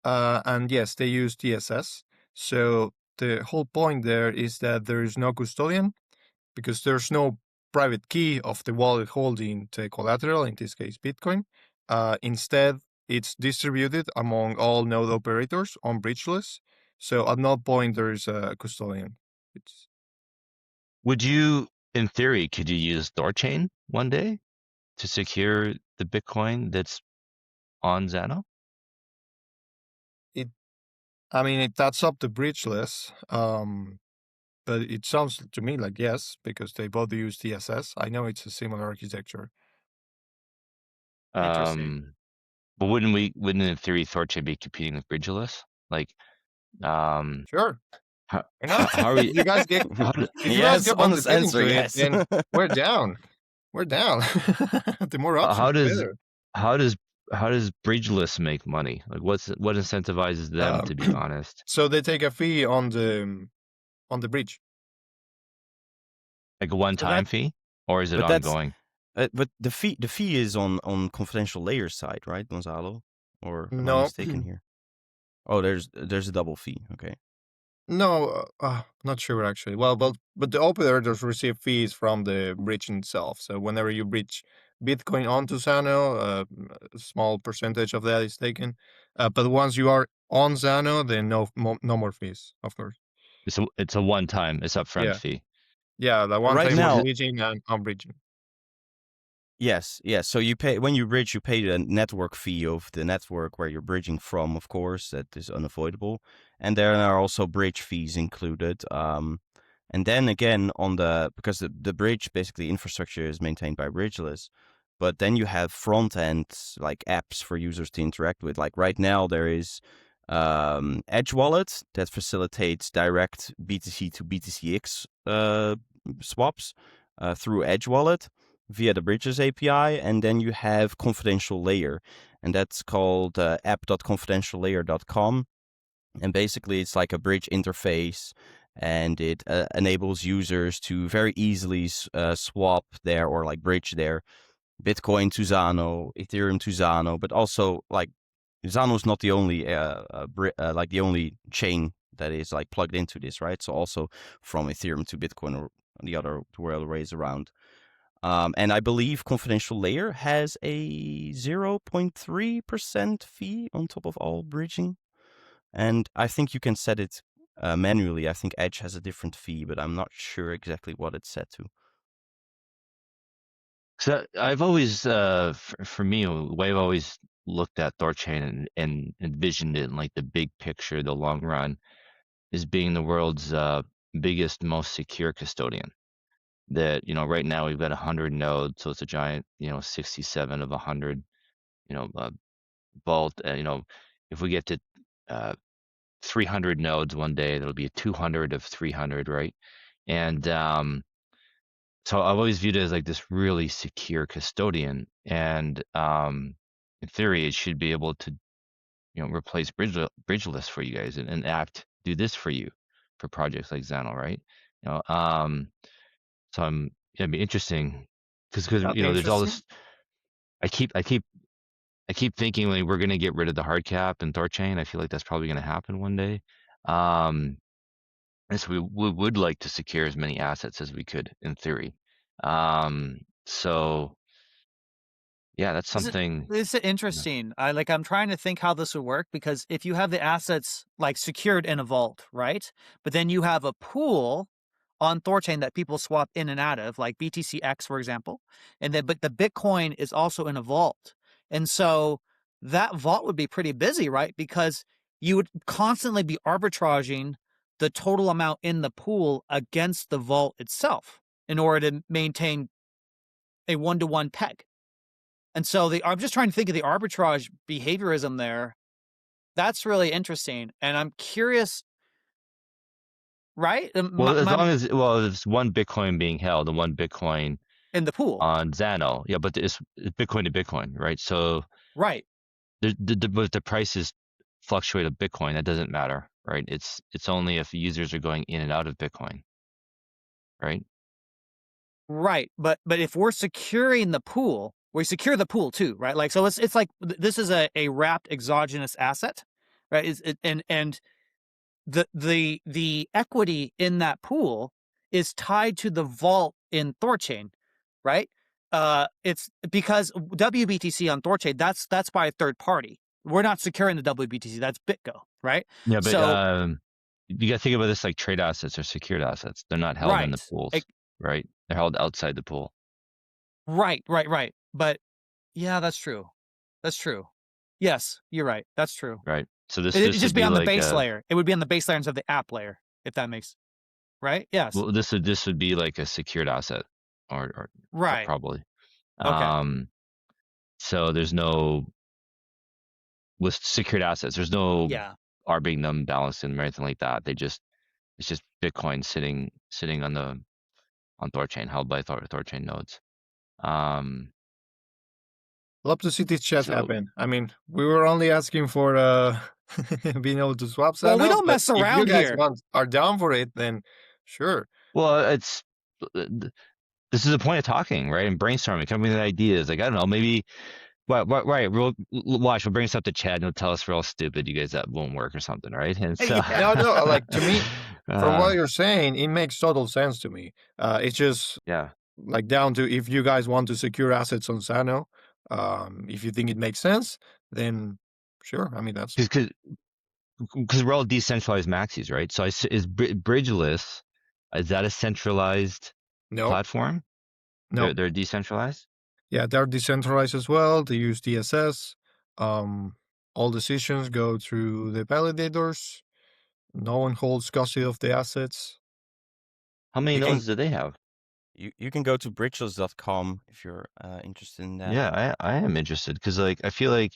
And yes, they use TSS. So the whole point there is that there is no custodian because there's no private key of the wallet holding the collateral, in this case, Bitcoin. Instead, it's distributed among all node operators on Bridgeless. So at no point there is a custodian. It's Would you, in theory, could you use THORChain one day to secure the Bitcoin that's on Zano? that's up to Bridgeless. But it sounds to me like yes, because they both use TSS. I know it's a similar architecture. Interesting. But wouldn't in theory THORChain be competing with Bridgeless? Like, Sure. how, Why not? how are we? If you guys get How do, if you guys Yes, get honest participating answer, to it, yes. then we're down. We're down. The more options, how the does better. how does Bridgeless make money? Like, what incentivizes them, to be honest? So they take a fee on the bridge. Like a one-time that- fee, or is it But that's- ongoing? But the fee is on confidential layer side, right, Gonzalo? Or am I No. mistaken here? Oh, there's a double fee. Okay. No, not sure actually. Well, but the operators receive fees from the bridge itself. So whenever you bridge Bitcoin onto Zano, a small percentage of that is taken. But once you are on Zano, then no more fees, of course. It's a one-time, it's upfront Yeah. fee. Yeah, the one Right time now- for bridging and unbridging. Yes. So you pay when you bridge, you pay the network fee of the network where you're bridging from. Of course, that is unavoidable, and there are also bridge fees included. And then again, because the bridge basically infrastructure is maintained by Bridgeless, but then you have front end like apps for users to interact with. Like right now, there is Edge Wallet that facilitates direct BTC to BTCX swaps through Edge Wallet via the Bridges API, and then you have confidential layer, and that's called app.confidentiallayer.com. And basically, it's like a bridge interface, and it enables users to very easily swap there or like bridge their Bitcoin to Zano, Ethereum to Zano, but also like Zano is not the only like the only chain that is like plugged into this, right? So also from Ethereum to Bitcoin or the other ways around. And I believe Confidential Layer has a 0.3% fee on top of all bridging. And I think you can set it manually. I think Edge has a different fee, but I'm not sure exactly what it's set to. So I've always, for me, the way I've always looked at THORChain and envisioned it in like the big picture, the long run, is being the world's biggest, most secure custodian. That, right now we've got 100 nodes, so it's a giant, 67 of 100, vault. If we get to 300 nodes one day, that'll be a 200 of 300, right? And so I've always viewed it as like this really secure custodian, and in theory, it should be able to, replace Bridgeless for you guys and do this for you for projects like Zano, right? So it'd be interesting because That'd be there's all interesting. this. I keep thinking like we're gonna get rid of the hard cap in THORChain. I feel like that's probably gonna happen one day. And so we would like to secure as many assets as we could in theory. So Yeah, that's something. This is interesting. I'm trying to think how this would work, because if you have the assets like secured in a vault, right? But then you have a pool on THORChain that people swap in and out of, like BTCX, for example. And then, but the Bitcoin is also in a vault. And so that vault would be pretty busy, right? Because you would constantly be arbitraging the total amount in the pool against the vault itself in order to maintain a one-to-one peg. And so I'm just trying to think of the arbitrage behaviorism there. That's really interesting. And I'm curious, right? Well, as long as there's one Bitcoin being held and one Bitcoin In the pool. on Zano, yeah, but it's Bitcoin to Bitcoin, right? So Right. but the prices fluctuate of Bitcoin. That doesn't matter, right? It's only if users are going in and out of Bitcoin, right? Right. But if we're securing the pool, we secure the pool too, right? Like, so it's like this is a wrapped exogenous asset, right? And the equity in that pool is tied to the vault in THORChain, right? It's because WBTC on THORChain, that's by a third party. We're not securing the WBTC, that's BitGo, right? Yeah, but So you got to think about this like trade assets or secured assets. They're not held in the right. pools, right? They're held outside the pool. Right. But yeah, that's true. That's true. Yes, you're right. That's true. Right. So It'd this just would be be on the like base layer. It would be on the base layer instead of the app layer, if that makes right. Yes. well, this would be like a secured asset, or Right. probably. Okay. So there's no with secured assets. There's no Yeah. arbing them, balancing them, or anything like that. It's just Bitcoin sitting on THORChain, held by THORChain nodes. Love to see this chat So happen. I mean, we were only asking for being able to swap Well, we Zano, don't but mess if you around guys here. are down for it, then sure. well, it's this is the point of talking, right? And brainstorming, coming with ideas. Like I don't know, maybe right. We'll watch. We'll bring stuff to Chad, and he'll tell us we're all stupid. You guys, that won't work or something, right? And so Yeah. No, like to me, from uh, what you're saying, it makes total sense to me. It's just yeah. like down to if you guys want to secure assets on Zano, if you think it makes sense, then sure. I mean, that's Because we're all decentralized maxis, right? So is Bridgeless, is that a centralized no, platform? no. They're decentralized? Yeah, they're decentralized as well. They use DSS. All decisions go through the validators. No one holds custody of the assets. How many You can nodes do they have? you can go to bridgeless.com if you're interested in that. Yeah, I am interested because like I feel like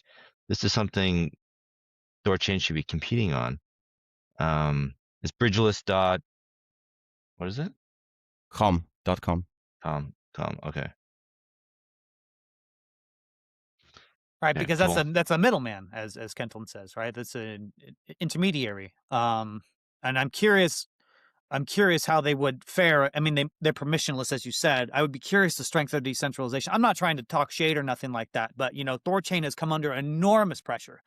this is something THORChain should be competing on. It's bridgeless dot what is it? Com.com. Okay. Right, Yeah, because cool. that's a middleman, as Kenton says, right? That's an intermediary. And I'm curious how they would fare. I mean, they're permissionless, as you said. I would be curious the strength of decentralization. I'm not trying to talk shade or nothing like that, but THORChain has come under enormous pressure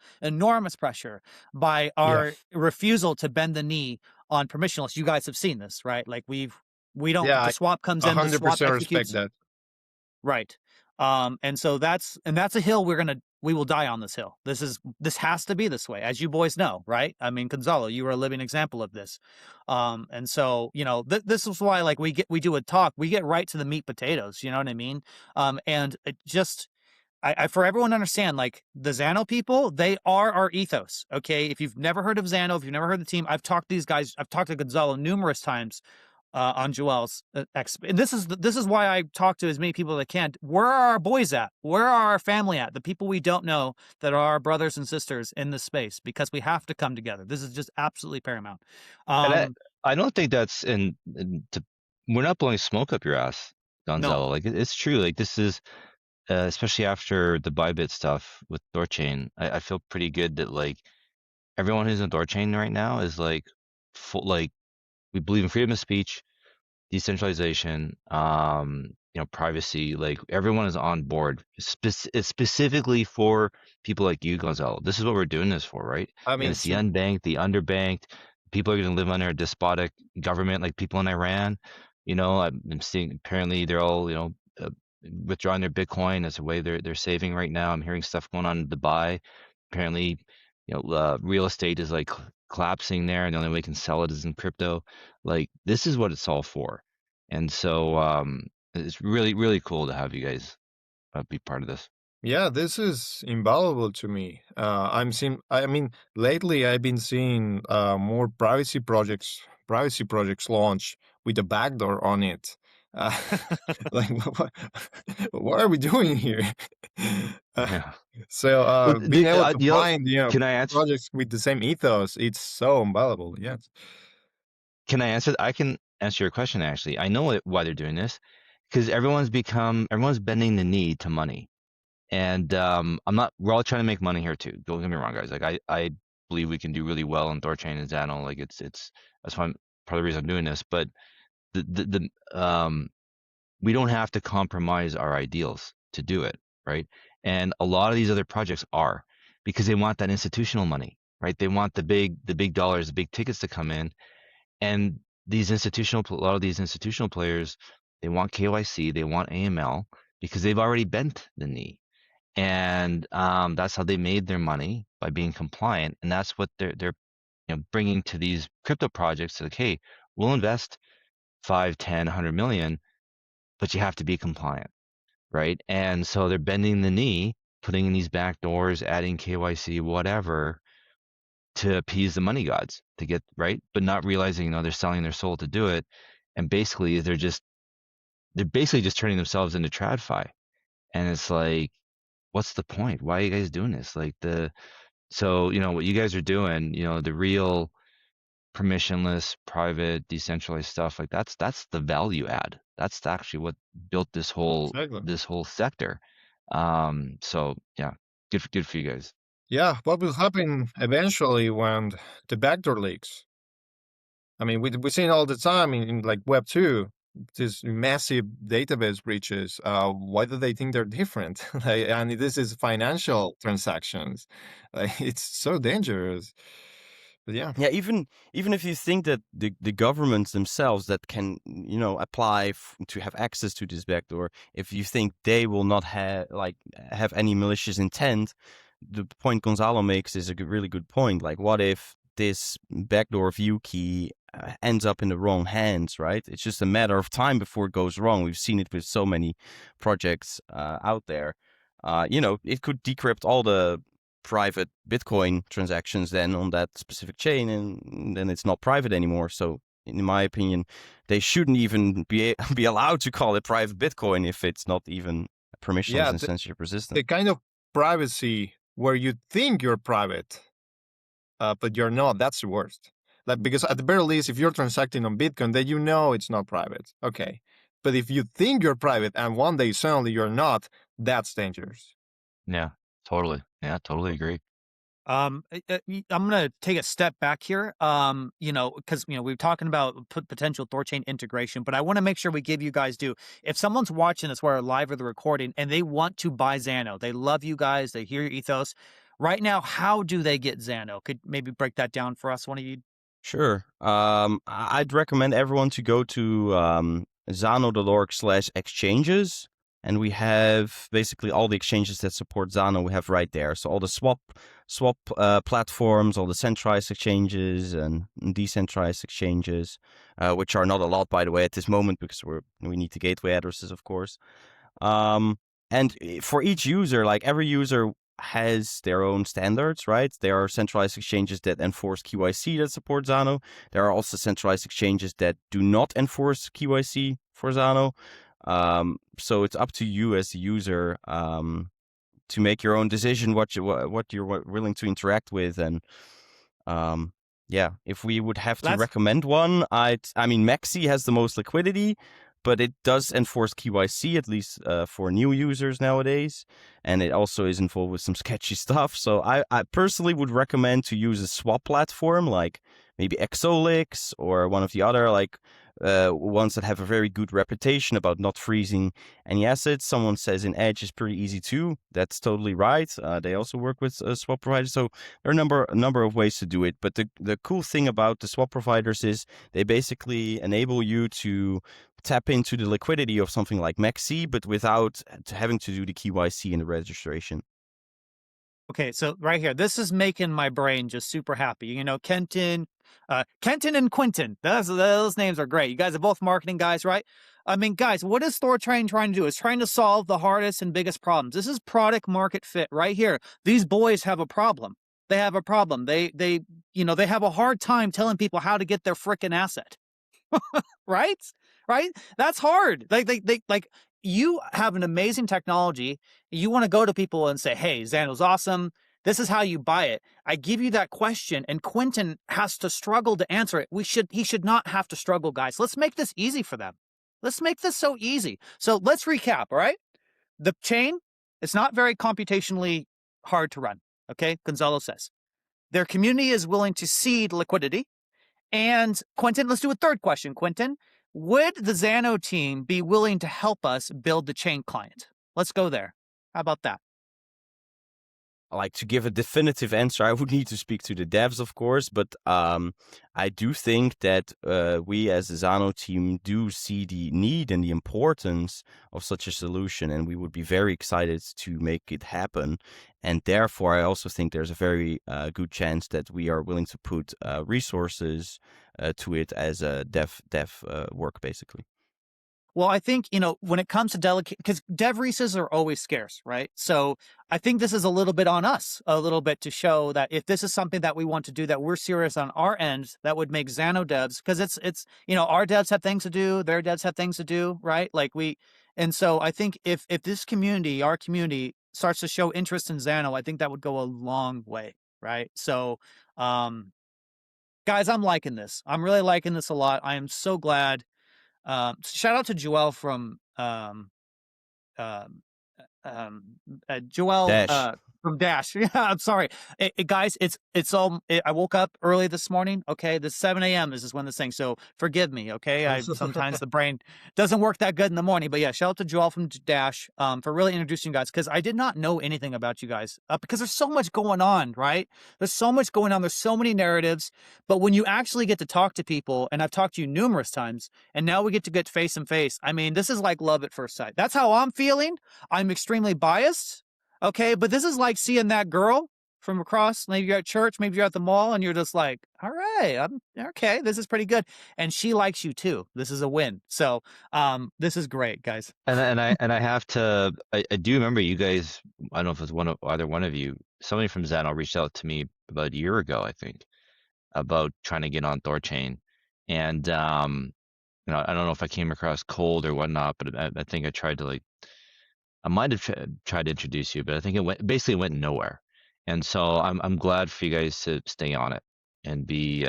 by our refusal to bend the knee on permissionless. You guys have seen this, right? Like we don't. Yeah, The swap comes in, the swap 100% executes. respect that. Right. And so that's a hill we will die on this hill. This has to be this way, as you boys know, right? I mean, Gonzalo, you are a living example of this. And so, this is why, like, we do a talk, we get right to the meat potatoes, you know what I mean? And it just, I for everyone to understand, like, the Zano people, they are our ethos, okay? If you've never heard of Zano, if you've never heard of the team, I've talked to Gonzalo numerous times on Joel's and this is why I talk to as many people as I can. Where are our boys at? Where are our family at? The people we don't know that are our brothers and sisters in this space, because we have to come together. This is just absolutely paramount. And I don't think that's we're not blowing smoke up your ass, Gonzalo. No. Like it's true. Like this is especially after the Bybit stuff with THORChain, I feel pretty good that like everyone who's in THORChain right now is like full, like we believe in freedom of speech, decentralization, privacy. Like everyone is on board. It's specifically for people like you, Gonzalo. This is what we're doing this for, right? I And mean, it's the unbanked, the underbanked. People are going to live under a despotic government, like people in Iran. I'm seeing apparently they're all withdrawing their Bitcoin as a way they're saving right now. I'm hearing stuff going on in Dubai. Apparently, real estate is like collapsing there, and the only way you can sell it is in crypto. Like this is what it's all for. And so it's really, really cool to have you guys be part of this. Yeah, this is invaluable to me. I mean, lately I've been seeing more privacy projects launch with a backdoor on it. Uh, like, what are we doing here? Uh, Yeah. so Well, being able to you know, find, can I answer? projects with the same ethos, it's so invaluable. Yes. Can I answer? I can answer your question actually. I know why they're doing this because everyone's bending the knee to money. And I'm not. We're all trying to make money here too. Don't get me wrong, guys. Like I believe we can do really well in THORChain and Zano. Like it's that's why part of the reason I'm doing this. But the we don't have to compromise our ideals to do it, right? And a lot of these other projects are because they want that institutional money, right? They want the big dollars, the big tickets to come in, and a lot of these institutional players, they want KYC, they want AML because they've already bent the knee, and that's how they made their money by being compliant, and that's what they're bringing to these crypto projects. Like, hey, we'll invest 5, 10, 100 million, but you have to be compliant, right? And so they're bending the knee, putting in these back doors, adding KYC, whatever, to appease the money gods to get right, but not realizing they're selling their soul to do it, and basically they're basically just turning themselves into TradFi, and it's like, what's the point? Why are you guys doing this? Like so what you guys are doing, the real permissionless, private, decentralized stuff, like that's the value add. That's actually what built Exactly. this whole sector. So yeah, good for you guys. Yeah, what will happen eventually when the backdoor leaks? I mean, we're seeing all the time in like Web 2, these massive database breaches. Why do they think they're different? Like, and this is financial transactions. Like, it's so dangerous. But yeah, Yeah, even if you think that the governments themselves that can apply to have access to this backdoor, if you think they will not have any malicious intent, the point Gonzalo makes is a really good point. Like, what if this backdoor view key ends up in the wrong hands, right? It's just a matter of time before it goes wrong. We've seen it with so many projects out there. It could decrypt all the private Bitcoin transactions then on that specific chain, and then it's not private anymore. So in my opinion, they shouldn't even be allowed to call it private Bitcoin if it's not even permissionless yeah, and censorship resistant. the kind of privacy where you think you're private, but you're not, that's the worst. Like, because at the very least, if you're transacting on Bitcoin, then it's not private. Okay. But if you think you're private and one day suddenly you're not, that's dangerous. Yeah, totally. Yeah, totally agree. I'm gonna take a step back here. Because we're talking about potential THORChain integration, but I want to make sure we give you guys due. If someone's watching this, whether live or the recording, and they want to buy Zano, they love you guys, they hear your ethos. Right now, how do they get Zano? Could maybe break that down for us, one of you? Sure. I'd recommend everyone to go to Zano.org/exchanges. And we have basically all the exchanges that support Zano we have right there. So all the swap platforms, all the centralized exchanges and decentralized exchanges, which are not a lot, by the way, at this moment, because we need the gateway addresses, of course. And for each user, like every user has their own standards, right? There are centralized exchanges that enforce KYC that support Zano. There are also centralized exchanges that do not enforce KYC for Zano. So it's up to you as the user to make your own decision what you're willing to interact with. And if we would have to recommend one, I mean Maxi has the most liquidity, but it does enforce KYC, at least for new users nowadays, and it also is involved with some sketchy stuff. So I personally would recommend to use a swap platform like maybe Exolix or one of the other ones that have a very good reputation about not freezing any assets. Someone says in Edge is pretty easy too. That's totally right. They also work with swap providers. So there are a number of ways to do it. But the cool thing about the swap providers is they basically enable you to tap into the liquidity of something like Maxi, but without having to do the KYC and the registration. Okay, so right here, this is making my brain just super happy. You know, Kenton and Quentin, those names are great. You guys are both marketing guys, right? I mean, guys, what is THORChain trying to do? It's trying to solve the hardest and biggest problems. This is product market fit right here. These boys have a problem. They have a problem. They have a hard time telling people how to get their frickin' asset. Right? Right? That's hard. Like you have an amazing technology. You want to go to people and say, "Hey, Zano's awesome. This is how you buy it." I give you that question, and Quentin has to struggle to answer it. He should not have to struggle, guys. Let's make this easy for them. Let's make this so easy. So let's recap, all right? The chain, it's not very computationally hard to run. Okay, Gonzalo says. Their community is willing to seed liquidity. And Quentin, let's do a third question. Quentin, would the Zano team be willing to help us build the chain client? Let's go there. How about that? Like, to give a definitive answer, I would need to speak to the devs, of course, but I do think that we as the Zano team do see the need and the importance of such a solution, and we would be very excited to make it happen. And therefore, I also think there's a very good chance that we are willing to put resources to it as a dev work, basically. Well, I think, when it comes to delicate, because dev resources are always scarce, right? So I think this is a little bit on us, a little bit to show that if this is something that we want to do, that we're serious on our end, that would make Zano devs, because it's our devs have things to do, their devs have things to do, right? And so I think if this community, our community, starts to show interest in Zano, I think that would go a long way, right? So, guys, I'm liking this. I'm really liking this a lot. I am so glad. Shout out to Joel from Joel Dash. from Dash. Yeah, I'm sorry, guys. I woke up early this morning. Okay, this 7 a.m. This is when this thing. So forgive me. Okay, sometimes the brain doesn't work that good in the morning. But yeah, shout out to Joel from Dash for really introducing you guys, because I did not know anything about you guys because there's so much going on. Right? There's so much going on. There's so many narratives. But when you actually get to talk to people, and I've talked to you numerous times, and now we get to get face and face. I mean, this is like love at first sight. That's how I'm feeling. I'm extremely biased. Okay, but this is like seeing that girl from across. Maybe you're at church, maybe you're at the mall, and you're just like, all right, I'm okay. This is pretty good, and she likes you too. This is a win. So, this is great, guys. And I have to. I do remember you guys. I don't know if it was either one of you. Somebody from Zano reached out to me about a year ago, I think, about trying to get on THORChain, and I don't know if I came across cold or whatnot, but I think I tried to I might have tried to introduce you, but I think it basically went nowhere. And so I'm glad for you guys to stay on it and be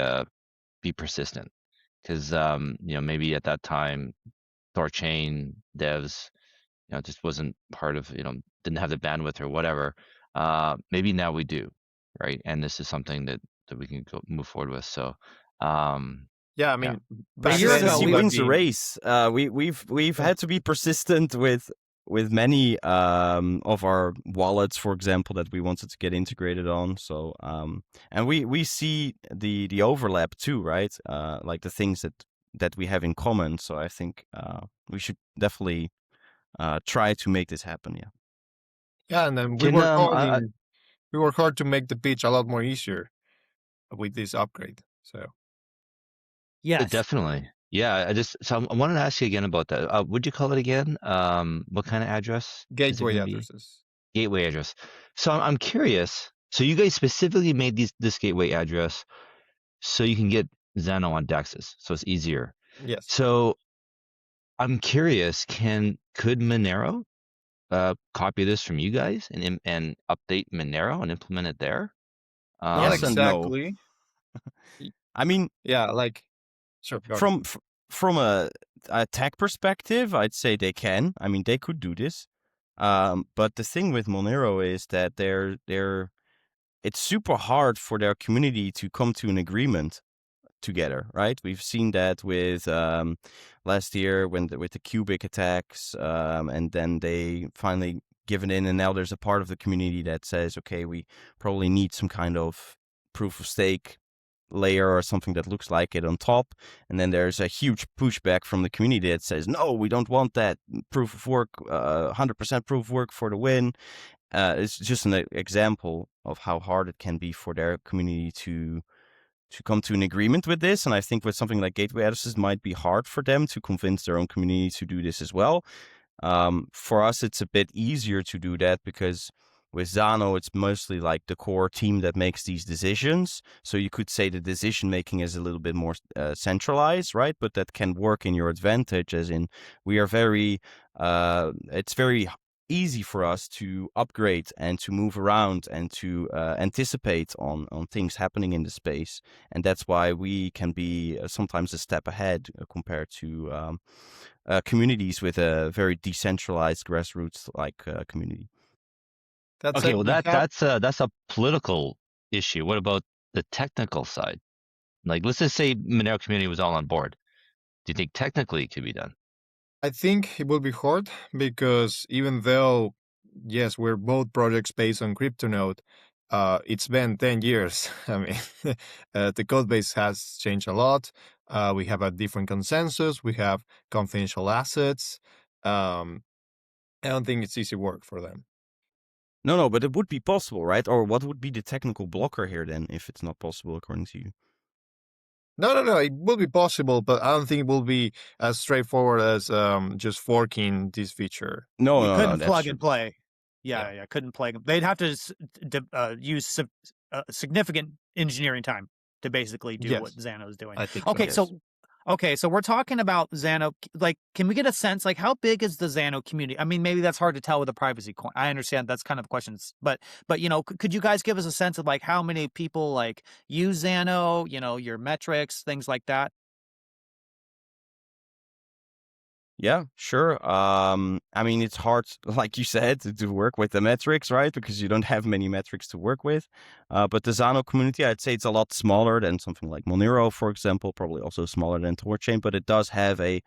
persistent, because maybe at that time THORChain devs just wasn't part of, didn't have the bandwidth or whatever. Maybe now we do, right? And this is something that we can move forward with. So Yeah, I mean, A year ago, Consistency we would wins the race. We've had to be persistent with many of our wallets, for example, that we wanted to get integrated on. So and we see the overlap too, right? Like the things that we have in common. So I think we should definitely try to make this happen. Yeah. Yeah, and then we work hard to make the pitch a lot more easier with this upgrade. So yes, definitely. Yeah, I wanted to ask you again about that. What'd you call it again? What kind of address? is it gateway gonna be? addresses. Gateway address. So I'm curious. So you guys specifically made this gateway address so you can get Zano on DEXs, so it's easier. Yes. So I'm curious, could Monero copy this from you guys and update Monero and implement it there? Not Yes and no. exactly. I mean, Yeah, sure. go ahead. from a tech perspective, I'd say they can. I mean, they could do this. But the thing with Monero is that it's super hard for their community to come to an agreement together, right? We've seen that with last year with the Cubic attacks, and then they finally given in, and now there's a part of the community that says, okay, we probably need some kind of proof of stake layer or something that looks like it on top. And then there's a huge pushback from the community that says, no, we don't want that. Proof of work, 100% proof of work for the win. It's just an example of how hard it can be for their community to come to an agreement with this. And I think with something like gateway addresses, it might be hard for them to convince their own community to do this as well. For us, it's a bit easier to do that because with Zano, it's mostly like the core team that makes these decisions. So you could say the decision making is a little bit more centralized, right? But that can work in your advantage, as in we are very, it's very easy for us to upgrade and to move around and to anticipate on things happening in the space. And that's why we can be sometimes a step ahead compared to communities with a very decentralized grassroots like community. That Okay, said, well we have that's a political issue. What about the technical side? Like, let's just say Monero community was all on board. Do you think technically it could be done? I think it will be hard because even though, yes, we're both projects based on CryptoNode, it's been 10 years. I mean, the code base has changed a lot. We have a different consensus. We have confidential assets. I don't think it's easy work for them. No, but it would be possible, right? Or what would be the technical blocker here then, if it's not possible according to you? No. It will be possible, but I don't think it will be as straightforward as just forking this feature. You No, couldn't that's plug true. and play. Yeah. Yeah, couldn't plug. They'd have to use significant engineering time to basically do what Yes, Zano's doing. I think Okay, so. so we're talking about Zano. Like, can we get a sense, like, how big is the Zano community? I mean, maybe that's hard to tell with a privacy coin. I understand that's kind of questions, but you know, could you guys give us a sense of like how many people like use Zano? You know, your metrics, things like that. Yeah, sure. I mean, it's hard, like you said, to work with the metrics, right? Because you don't have many metrics to work with. But the Zano community, I'd say it's a lot smaller than something like Monero, for example, probably also smaller than THORChain, but it does have a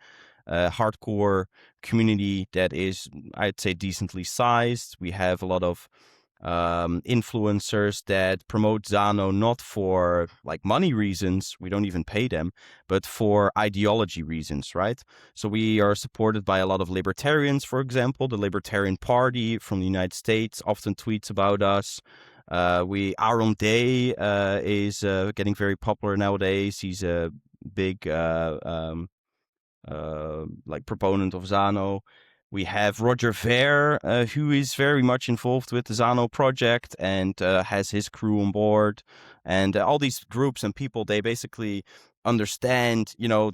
hardcore community that is, I'd say, decently sized. We have a lot of influencers that promote Zano not for like money reasons, we don't even pay them, but for ideology reasons, right? So we are supported by a lot of libertarians, for example. The Libertarian Party from the United States often tweets about us. Aaron Day is getting very popular nowadays. He's a big like proponent of Zano. We have Roger Ver, who is very much involved with the Zano project and has his crew on board. And all these groups and people, they basically understand, you know,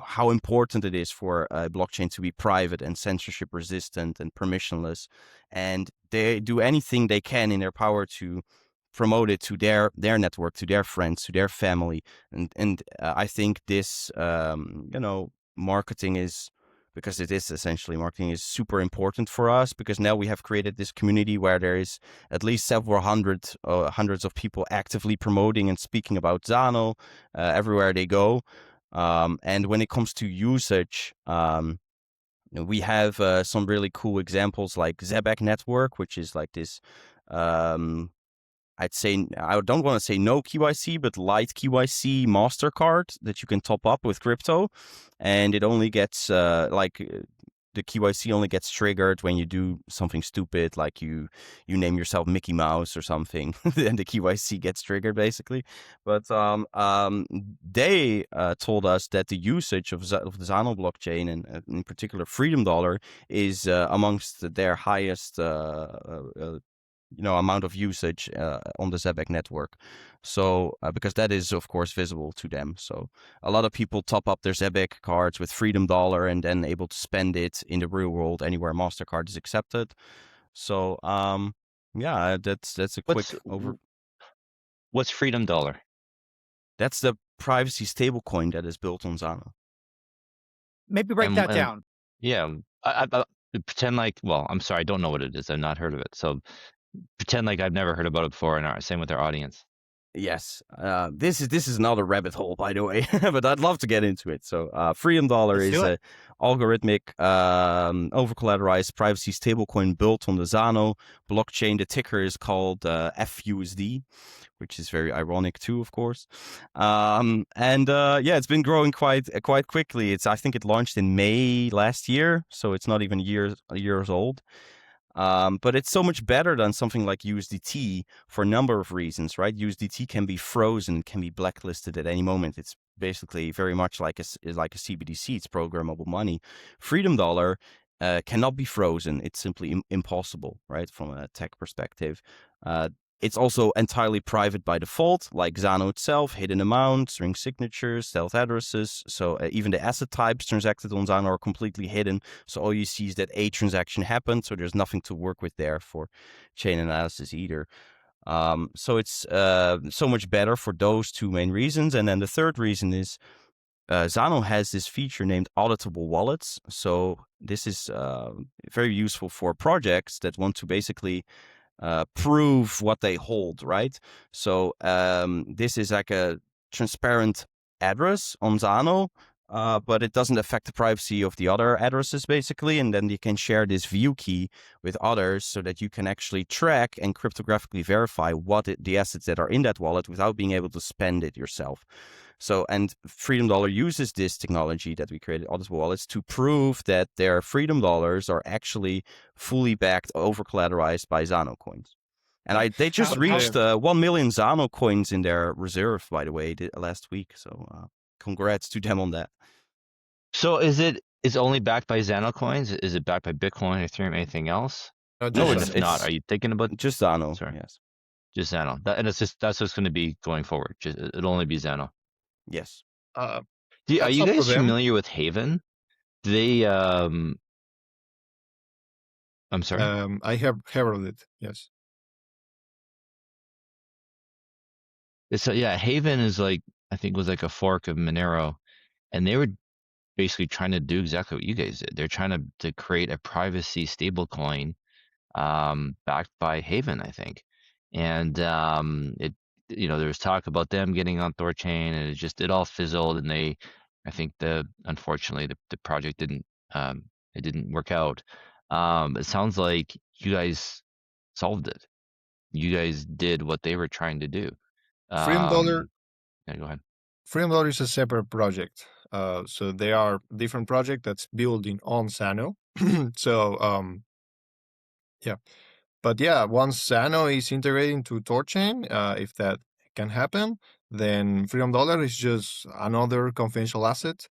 how important it is for a blockchain to be private and censorship resistant and permissionless. And they do anything they can in their power to promote it to their network, to their friends, to their family. And I think this, marketing is, because it is essentially marketing, is super important for us, because now we have created this community where there is at least several hundreds of people actively promoting and speaking about Zano everywhere they go. And when it comes to usage, we have some really cool examples like Zebek Network, which is like this I'd say, I don't want to say no KYC, but light KYC MasterCard that you can top up with crypto. And it only gets, the KYC only gets triggered when you do something stupid, like you name yourself Mickey Mouse or something, then the KYC gets triggered, basically. But they told us that the usage of the Zano blockchain, and in particular Freedom Dollar, is amongst their highest amount of usage on the Zebek network. So because that is of course visible to them. So a lot of people top up their Zebek cards with Freedom Dollar and then able to spend it in the real world anywhere MasterCard is accepted. So that's a quick over. What's Freedom Dollar? That's the privacy stablecoin that is built on Zano. Maybe break that down. Yeah, I pretend like, well, I'm sorry, I don't know what it is. I've not heard of it. So pretend like I've never heard about it before, and same with our audience. Yes, this is another rabbit hole, by the way, but I'd love to get into it. So, Freedom Dollar Let's is do a algorithmic, over-collateralized privacy stablecoin built on the Zano blockchain. The ticker is called FUSD, which is very ironic too, of course. Yeah, it's been growing quite quickly. I think it launched in May last year, so it's not even years old. But it's so much better than something like USDT for a number of reasons, right? USDT can be frozen, can be blacklisted at any moment. It's basically very much like a CBDC. It's programmable money. Freedom Dollar cannot be frozen. It's simply impossible, right? From a tech perspective. It's also entirely private by default, like Zano itself, hidden amounts, ring signatures, stealth addresses. So even the asset types transacted on Zano are completely hidden. So all you see is that a transaction happened. So there's nothing to work with there for chain analysis either. So it's so much better for those two main reasons. And then the third reason is Zano has this feature named auditable wallets. So this is very useful for projects that want to basically prove what they hold, right? So this is like a transparent address on Zano, but it doesn't affect the privacy of the other addresses, basically. And then you can share this view key with others so that you can actually track and cryptographically verify the assets that are in that wallet without being able to spend it yourself. So, and Freedom Dollar uses this technology that we created, auditable wallets, to prove that their Freedom Dollars are actually fully backed, over collateralized by Zano coins. And they just reached 1 million Zano coins in their reserve, by the way, last week. So, congrats to them on that. So is only backed by Zano coins? Is it backed by Bitcoin, Ethereum, anything else? No, And if not, are you thinking about just Zano? Sorry. Yes. Just Zano? That's what's going to be going forward. It'll only be Zano. Yes. Are you guys familiar with Haven? They I'm sorry. I have heard of it. Yes. So yeah, Haven is I think was like a fork of Monero, and they were basically trying to do exactly what you guys did. They're trying to create a privacy stablecoin backed by Haven, I think. And there was talk about them getting on THORChain, and it all fizzled, and I think unfortunately the project didn't work out. It sounds like you guys solved it. You guys did what they were trying to do. Freedom Dollar. Yeah, go ahead. Freedom Dollar is a separate project. So they are different project that's building on Zano. So yeah. But yeah, once Zano is integrated into THORChain, if that can happen, then Freedom Dollar is just another confidential asset.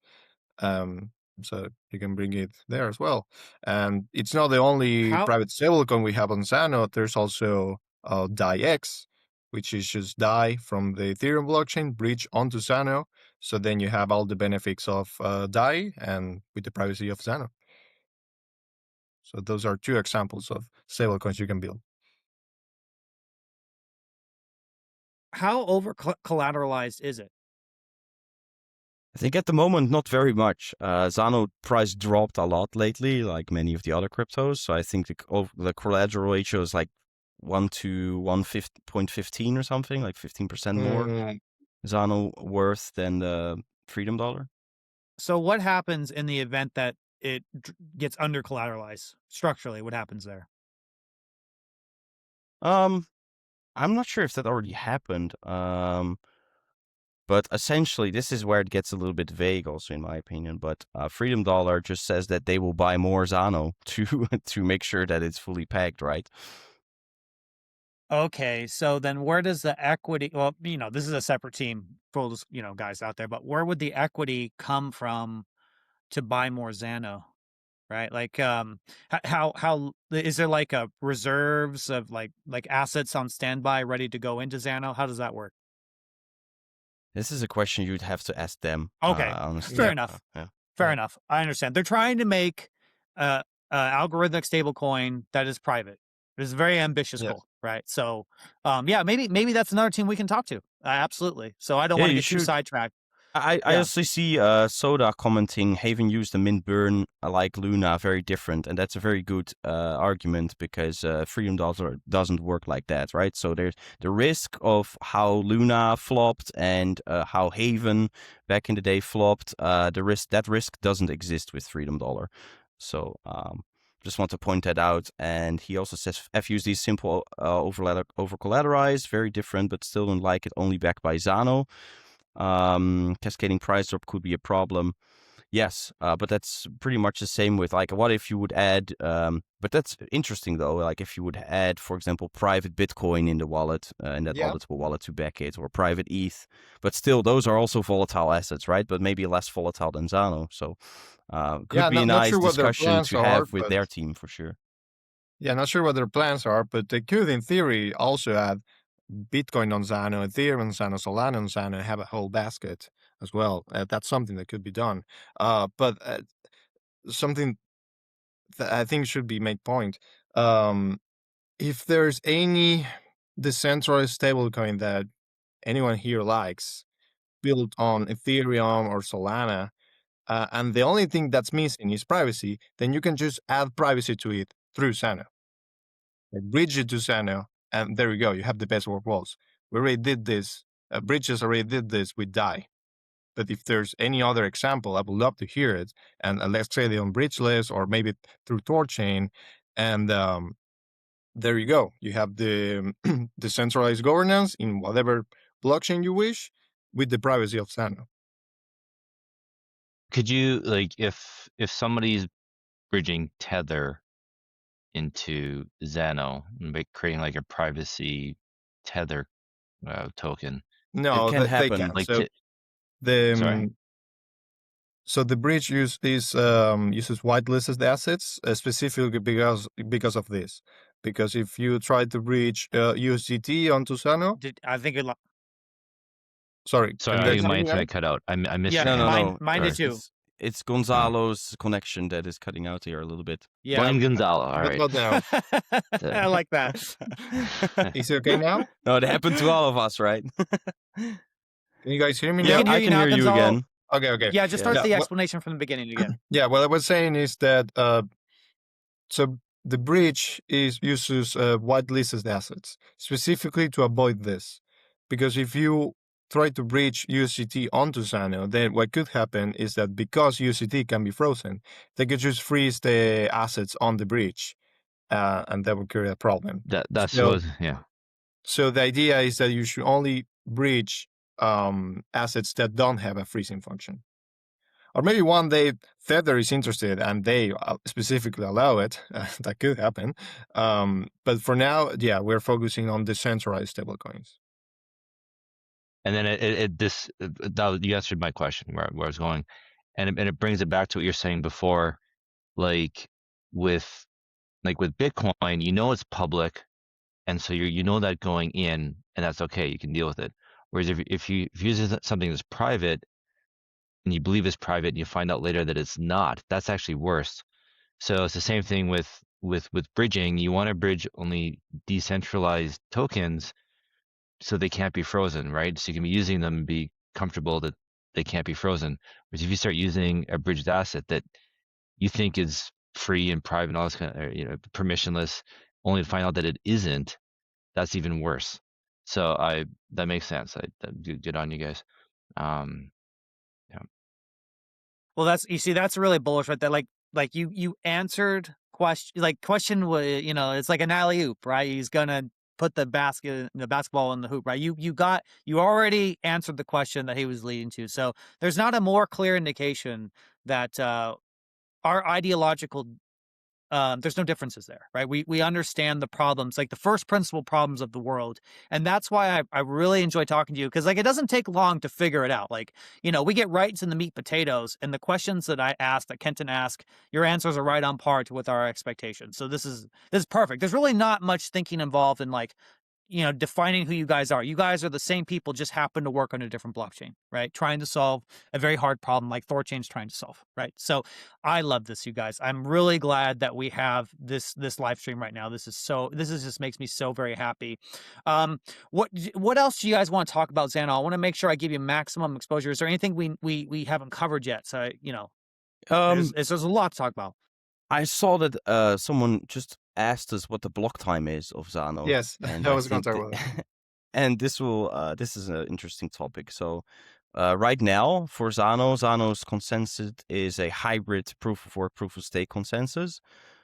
So you can bring it there as well. And it's not the only private stablecoin we have on Zano. There's also DAI-X, which is just DAI from the Ethereum blockchain bridge onto Zano. So then you have all the benefits of DAI and with the privacy of Zano. So those are two examples of stablecoins you can build. How over collateralized is it? I think at the moment, not very much. Zano price dropped a lot lately, like many of the other cryptos. So I think the collateral ratio is like 1 to 1.15 or something, like 15% more Zano worth than the Freedom Dollar. So what happens in the event that it gets under collateralized structurally? What happens there? I'm not sure if that already happened. But essentially, this is where it gets a little bit vague, also in my opinion. But Freedom Dollar just says that they will buy more Zano to make sure that it's fully pegged, right? Okay, so then where does the equity? Well, this is a separate team, for those guys out there. But where would the equity come from to buy more Zano? Right, like how is there like a reserves of like assets on standby ready to go into Zano? How does that work? This is a question you'd have to ask them. Okay, honestly. fair enough. Yeah. Fair enough. I understand. They're trying to make algorithmic stablecoin that is private. It's a very ambitious goal, right? So, maybe that's another team we can talk to. Absolutely. So I don't want to get too sidetracked. I Yeah. also see Soda commenting Haven used the mint burn like Luna very different, and that's a very good argument because Freedom Dollar doesn't work like that, right? So there's the risk of how Luna flopped and how Haven back in the day flopped. That risk doesn't exist with Freedom Dollar. So just want to point that out. And he also says FUSD is simple over collateralized, very different, but still don't like it. Only backed by Zano. Cascading price drop could be a problem. Yes, but that's pretty much the same with like, what if you would add, but that's interesting though, like if you would add, for example, private Bitcoin in the wallet, in that Yeah. auditable wallet to back it, or private ETH, but still those are also volatile assets, right? But maybe less volatile than Zano. So could be a not nice sure what their discussion plans to are, have with but their team for sure. yeah, not sure what their plans are, but they could, in theory, also add Bitcoin on Zano, Ethereum on Zano, Solana on Zano, and have a whole basket as well. That's something that could be done. But something that I think should be made point. If there's any decentralized stablecoin that anyone here likes, built on Ethereum or Solana, and the only thing that's missing is privacy, then you can just add privacy to it through Zano. Bridge it to Zano, and there you go. You have the best of both worlds. We already did this. Bridges already did this with DAI. But if there's any other example, I would love to hear it. And let's say it on Bridgeless or maybe through THORChain. And there you go. You have the decentralized governance in whatever blockchain you wish with the privacy of Zano. Could you, like, if somebody's bridging Tether into Zano and creating like a privacy Tether token, No, can they happen. can't. like, So the sorry, so the bridge uses whitelisted assets specifically because of this. Because if you try to bridge USDT onto Zano, I think it. sorry, can you I guys think hear my me now? internet cut out. I missed Yeah, your No, hand. mine did too. It's Gonzalo's connection that is cutting out here a little bit. Yeah. Blame Gonzalo. All What right. about now? I like that. Is it okay now? No, it happened to all of us, right? Can you guys hear me We now? can hear I you can now, hear you Gonzalo. again. Okay. Yeah, just start Yeah. the What- explanation from the beginning again. Yeah, what I was saying is that so the bridge uses whitelisted assets specifically to avoid this, because if you try to bridge USDT onto Zano, then what could happen is that because USDT can be frozen, they could just freeze the assets on the bridge, and that would create a problem. That's So- what, yeah. So the idea is that you should only bridge assets that don't have a freezing function. Or maybe one day Tether is interested and they specifically allow it. That could happen. But for now, yeah, we're focusing on decentralized stablecoins. And then you answered my question where I was going, and it brings it back to what you're saying before, like with Bitcoin, you know it's public, and so you know that going in, and that's okay, you can deal with it. Whereas if you use something that's private, and you believe it's private, and you find out later that it's not, that's actually worse. So it's the same thing with bridging. You want to bridge only decentralized tokens, so they can't be frozen, right? So you can be using them and be comfortable that they can't be frozen. Whereas if you start using a bridged asset that you think is free and private and all this kind of, permissionless, only to find out that it isn't, that's even worse. So that makes sense. Good on you guys. Well, that's really bullish right there. Like you answered question was, it's like an alley oop, right? He's gonna put the basketball in the hoop, right? You already answered the question that he was leading to. So there's not a more clear indication that our ideological there's no differences there, right? We understand the problems, like the first principle problems of the world. And that's why I really enjoy talking to you, because it doesn't take long to figure it out. We get right into the meat potatoes, and the questions that I asked, that Kenton asked, your answers are right on par with our expectations. So this is perfect. There's really not much thinking involved in defining who you guys are. You guys are the same people, just happen to work on a different blockchain, right? Trying to solve a very hard problem like THORChain's trying to solve, right? So I love this, you guys. I'm really glad that we have this live stream right now. This is just makes me so very happy. What else do you guys want to talk about, Zano? I want to make sure I give you maximum exposure. Is there anything we haven't covered yet? So there's a lot to talk about. I saw that someone just asked us what the block time is of Zano. Yes, and I was going to talk about that. and this is an interesting topic. So right now for Zano's consensus is a hybrid proof of work, proof of stake consensus.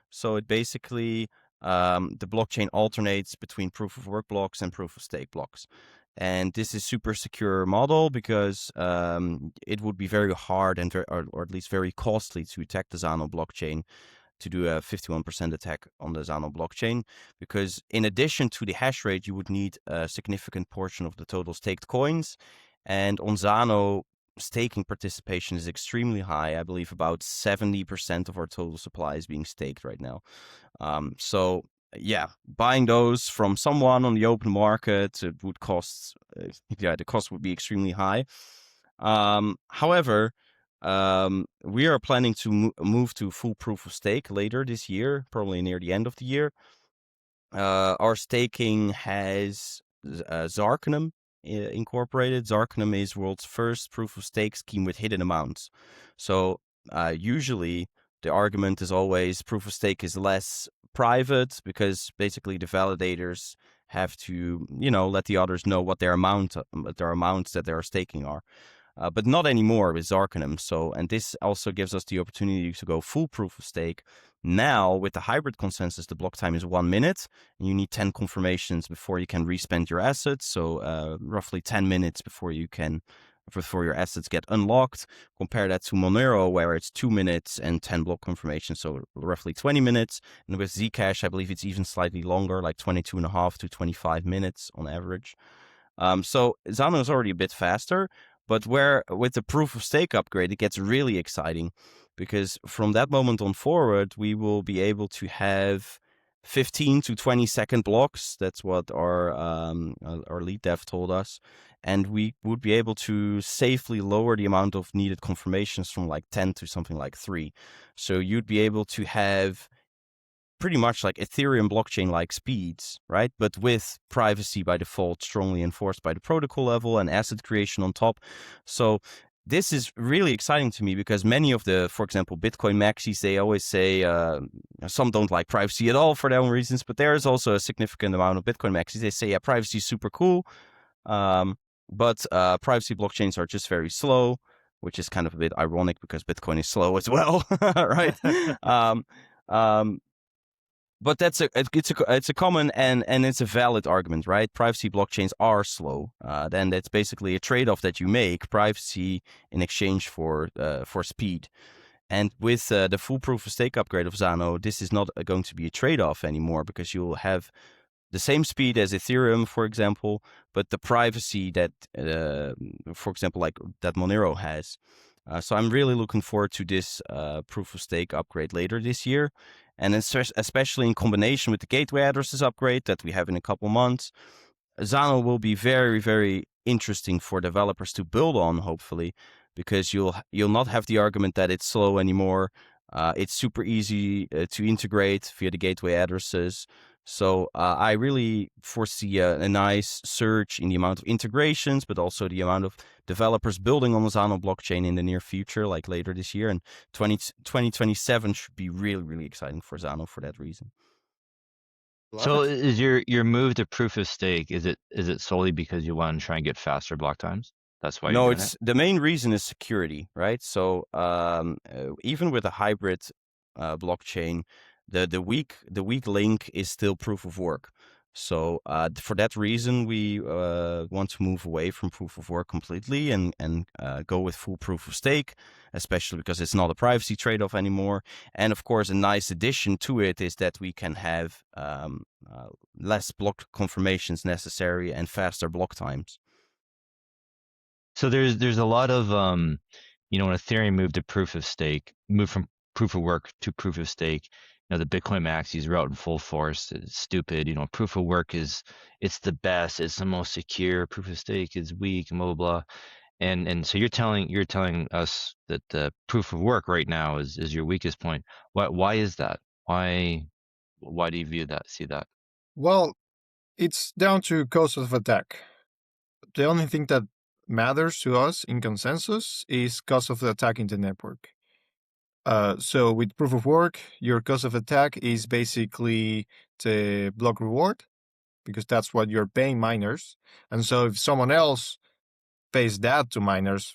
So it basically the blockchain alternates between proof of work blocks and proof of stake blocks. And this is super secure model because it would be very hard and or at least very costly to attack the Zano blockchain, to do a 51% attack on the Zano blockchain, because in addition to the hash rate, you would need a significant portion of the total staked coins. And on Zano, staking participation is extremely high. I believe about 70% of our total supply is being staked right now. So yeah, buying those from someone on the open market, it would cost, the cost would be extremely high. However, we are planning to move to full proof of stake later this year, probably near the end of the year. Our staking has Zarkanum incorporated. Zarkanum is world's first proof of stake scheme with hidden amounts. So usually the argument is always proof of stake is less private because basically the validators have to, let the others know what their amounts that they are staking are. But not anymore with Zarkanum. So, and this also gives us the opportunity to go full proof of stake. Now, with the hybrid consensus, the block time is 1 minute, and you need 10 confirmations before you can respend your assets. So, roughly 10 minutes before your assets get unlocked. Compare that to Monero, where it's 2 minutes and 10 block confirmations, so roughly 20 minutes. And with Zcash, I believe it's even slightly longer, like 22.5 to 25 minutes on average. So Zano is already a bit faster. But with the proof of stake upgrade, it gets really exciting, because from that moment on forward, we will be able to have 15 to 20 second blocks. That's what our lead dev told us. And we would be able to safely lower the amount of needed confirmations from like 10 to something like 3. So you'd be able to have pretty much like Ethereum blockchain-like speeds, right? But with privacy by default strongly enforced by the protocol level and asset creation on top. So this is really exciting to me, because many of the, for example, Bitcoin maxis, they always say some don't like privacy at all for their own reasons, but there is also a significant amount of Bitcoin maxis. They say, yeah, privacy is super cool, but privacy blockchains are just very slow, which is kind of a bit ironic because Bitcoin is slow as well, right? But it's a common and it's a valid argument, right? Privacy blockchains are slow. Then that's basically a trade-off that you make: privacy in exchange for speed. And with the full proof of stake upgrade of Zano, this is not going to be a trade-off anymore, because you'll have the same speed as Ethereum, for example, but the privacy that, for example, like that Monero has. So I'm really looking forward to this proof of stake upgrade later this year. And especially in combination with the gateway addresses upgrade that we have in a couple months, Zano will be very, very interesting for developers to build on, hopefully, because you'll not have the argument that it's slow anymore. It's super easy to integrate via the gateway addresses. So I really foresee a nice surge in the amount of integrations, but also the amount of developers building on the Zano blockchain in the near future, like later this year. And 2027 should be really, really exciting for Zano for that reason. So is your move to proof of stake, is it solely because you want to try and get faster block times? That's why No, you're doing it's the main reason is security, right? So even with a hybrid blockchain, the weak link is still proof of work. So for that reason, we want to move away from proof of work completely and go with full proof of stake, especially because it's not a privacy trade-off anymore. And of course, a nice addition to it is that we can have less block confirmations necessary and faster block times. So there's a lot of when Ethereum moved to proof of stake, moved from proof of work to proof of stake. The Bitcoin maxis are out in full force. It's stupid. Proof of work it's the best. It's the most secure. Proof of stake is weak and blah blah blah. And so you're telling us that the proof of work right now is your weakest point. Why is that? Why do you see that? Well, it's down to cost of attack. The only thing that matters to us in consensus is cost of attack in the network. So with proof of work, your cost of attack is basically the block reward, because that's what you're paying miners. And so if someone else pays that to miners,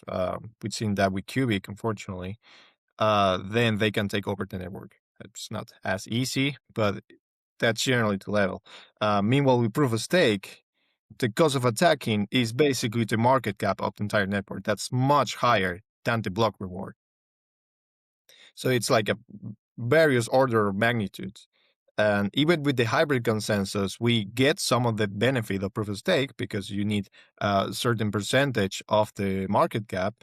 we've seen that with Cubic, unfortunately, then they can take over the network. It's not as easy, but that's generally the level. Meanwhile, with proof of stake, the cost of attacking is basically the market cap of the entire network. That's much higher than the block reward. So it's like a various order of magnitudes. And even with the hybrid consensus, we get some of the benefit of proof of stake because you need a certain percentage of the market cap,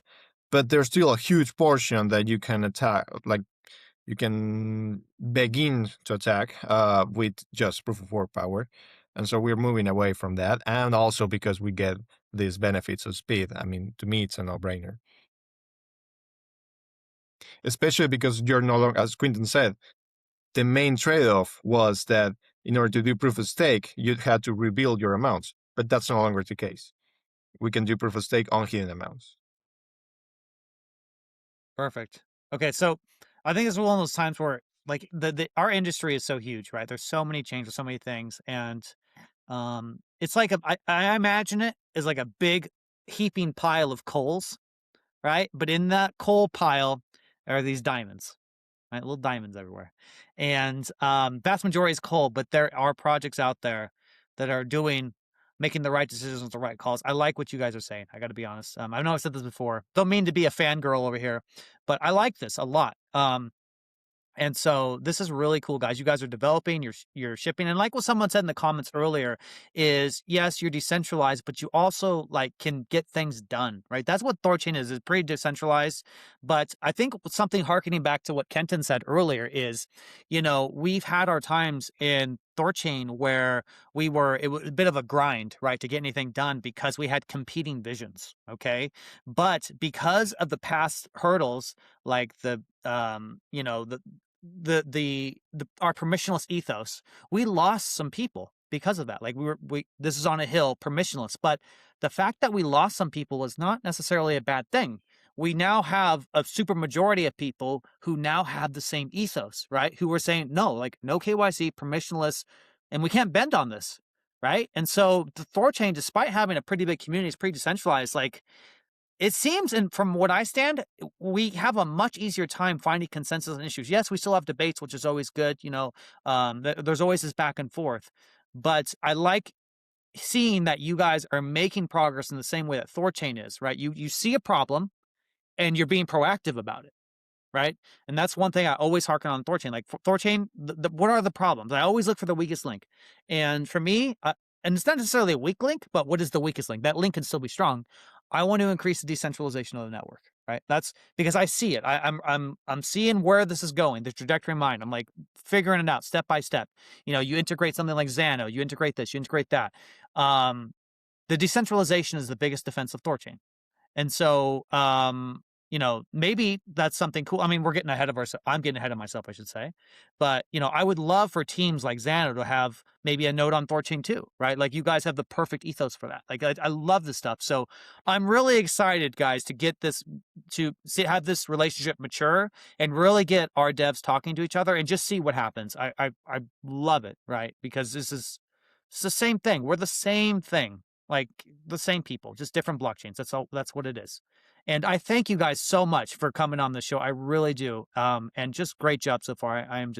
but there's still a huge portion that you can attack, like you can begin to attack with just proof of work power. And so we're moving away from that. And also because we get these benefits of speed. I mean, to me, it's a no-brainer. Especially because you're no longer, as Quinton said, the main trade-off was that in order to do proof of stake, you had to rebuild your amounts, but that's no longer the case. We can do proof of stake on hidden amounts. Perfect. Okay, so I think it's one of those times where like our industry is so huge, right? There's so many changes, so many things, and it's like I imagine it as like a big heaping pile of coals, right? But in that coal pile are these diamonds, right? Little diamonds everywhere. And vast majority is coal, but there are projects out there that are making the right decisions, the right calls. I like what you guys are saying. I got to be honest. I know I've said this before. Don't mean to be a fangirl over here, but I like this a lot. And so this is really cool, guys. You guys are developing, you're shipping, and like what someone said in the comments earlier, is yes, you're decentralized, but you also like can get things done, right? That's what THORChain is pretty decentralized. But I think something harkening back to what Kenton said earlier is, we've had our times in THORChain where it was a bit of a grind, right, to get anything done because we had competing visions. Okay. But because of the past hurdles, like our permissionless ethos, we lost some people because of that. Like this is on a hill, permissionless, but the fact that we lost some people was not necessarily a bad thing. We now have a super majority of people who now have the same ethos, right? Who were saying, no, like no KYC, permissionless, and we can't bend on this, right? And so the THORChain, despite having a pretty big community, is pretty decentralized. Like it seems, and from what I stand, we have a much easier time finding consensus on issues. Yes, we still have debates, which is always good. There's always this back and forth, but I like seeing that you guys are making progress in the same way that THORChain is, right? You see a problem and you're being proactive about it, right? And that's one thing I always harken on THORChain. Like THORChain, what are the problems? I always look for the weakest link. And for me, and it's not necessarily a weak link, but what is the weakest link? That link can still be strong. I want to increase the decentralization of the network, right? That's because I see it. I'm seeing where this is going, the trajectory in mind. I'm like figuring it out step by step. You integrate something like Zano, you integrate this, you integrate that. The decentralization is the biggest defense of THORChain. And so, maybe that's something cool. I mean, we're getting ahead of ourselves. I'm getting ahead of myself, I should say. But, I would love for teams like Zano to have maybe a node on THORChain too, right? Like you guys have the perfect ethos for that. Like I love this stuff. So I'm really excited, guys, to get this, have this relationship mature and really get our devs talking to each other and just see what happens. I love it, right? Because it's the same thing. We're the same thing. Like the same people, just different blockchains. That's what it is. And I thank you guys so much for coming on the show. I really do. And just great job so far. I'm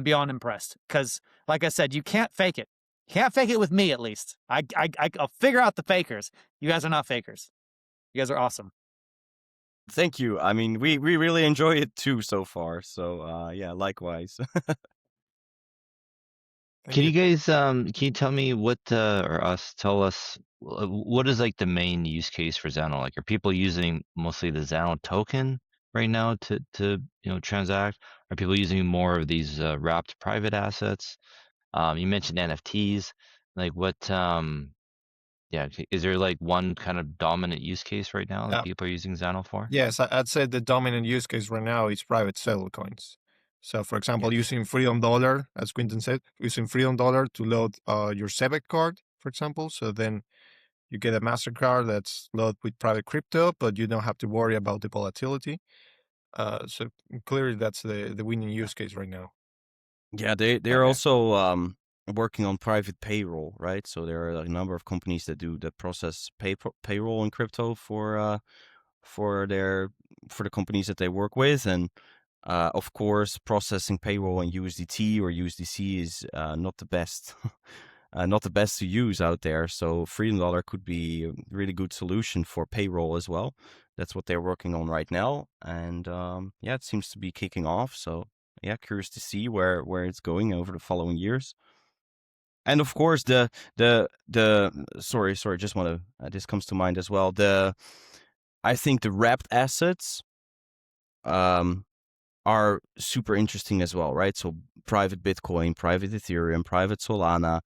beyond impressed because like I said, you can't fake it. You can't fake it with me, at least. I'll figure out the fakers. You guys are not fakers. You guys are awesome. Thank you. I mean, we really enjoy it too so far. So yeah, likewise. Can you guys can you tell me tell us what is like the main use case for Zano? Like are people using mostly the Zano token right now to transact? Are people using more of these wrapped private assets? You mentioned NFTs. Like what? Yeah, is there like one kind of dominant use case right now that Uh, people are using Zano for? yes, I'd say the dominant use case right now is private stablecoins. So, for example, Yes. using Freedom Dollar, as Quinton said, using Freedom Dollar to load your SEBEC card, for example. So then you get a MasterCard that's loaded with private crypto, but you don't have to worry about the volatility. So clearly, that's the winning use case right now. Yeah, they're Okay. also working on private payroll, right? So there are a number of companies that process payroll in crypto for their for the companies that they work with, and of course, processing payroll in USDT or USDC is not the best. Not the best to use out there. So Freedom Dollar could be a really good solution for payroll as well. That's what they're working on right now. And yeah, it seems to be kicking off. So yeah, curious to see where it's going over the following years. And of course, the sorry, just want to this comes to mind as well. I think the wrapped assets um are super interesting as well, right? So private Bitcoin, private Ethereum, private Solana,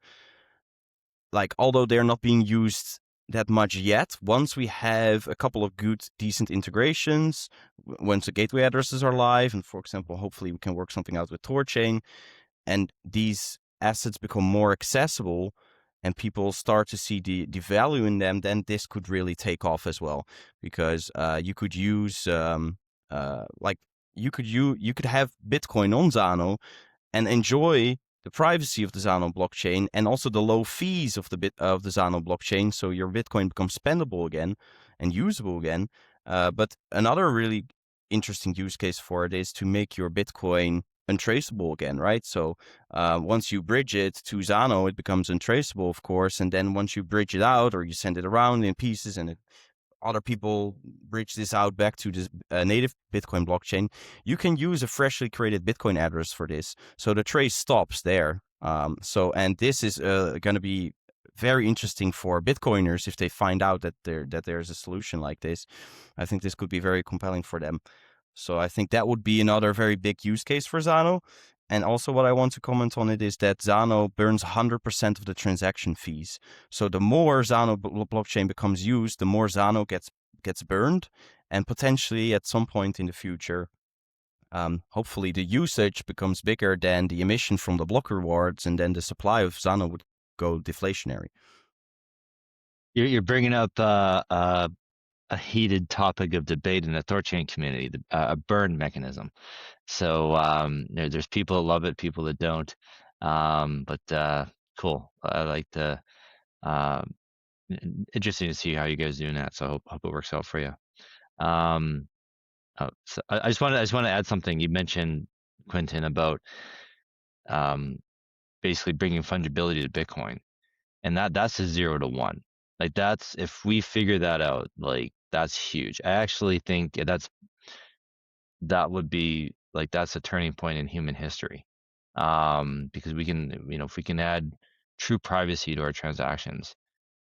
like although they're not being used that much yet, once we have a couple of good decent integrations, once the gateway addresses are live, and for example hopefully we can work something out with THORChain, and these assets become more accessible and people start to see the value in them, then this could really take off as well, because you could use like you could have Bitcoin on Zano and enjoy the privacy of the Zano blockchain and also the low fees of the Zano blockchain, so your Bitcoin becomes spendable again and usable again. But another really interesting use case for it is to make your Bitcoin untraceable again, right? So once you bridge it to Zano, it becomes untraceable, of course, and then once you bridge it out or you send it around in pieces and other people bridge this out back to this native Bitcoin blockchain, you can use a freshly created Bitcoin address for this. So the trace stops there. And this is going to be very interesting for Bitcoiners if they find out that there's a solution like this. I think this could be very compelling for them. So I think that would be another very big use case for Zano. And also what I want to comment on it is that Zano burns 100% of the transaction fees. So the more Zano blockchain becomes used, the more Zano gets burned. And potentially at some point in the future, hopefully the usage becomes bigger than the emission from the block rewards, and then the supply of Zano would go deflationary. You're bringing up a heated topic of debate in the THORChain community, a burn mechanism. So there's people that love it, people that don't. But cool. I like the interesting to see how you guys doing that. So hope it works out for you. So I just want to add something. You mentioned, Quentin, about basically bringing fungibility to Bitcoin, and that's a 0 to 1. Like that's, if we figure that out, like that's huge. I actually think that would be like, that's a turning point in human history, because we can, if we can add true privacy to our transactions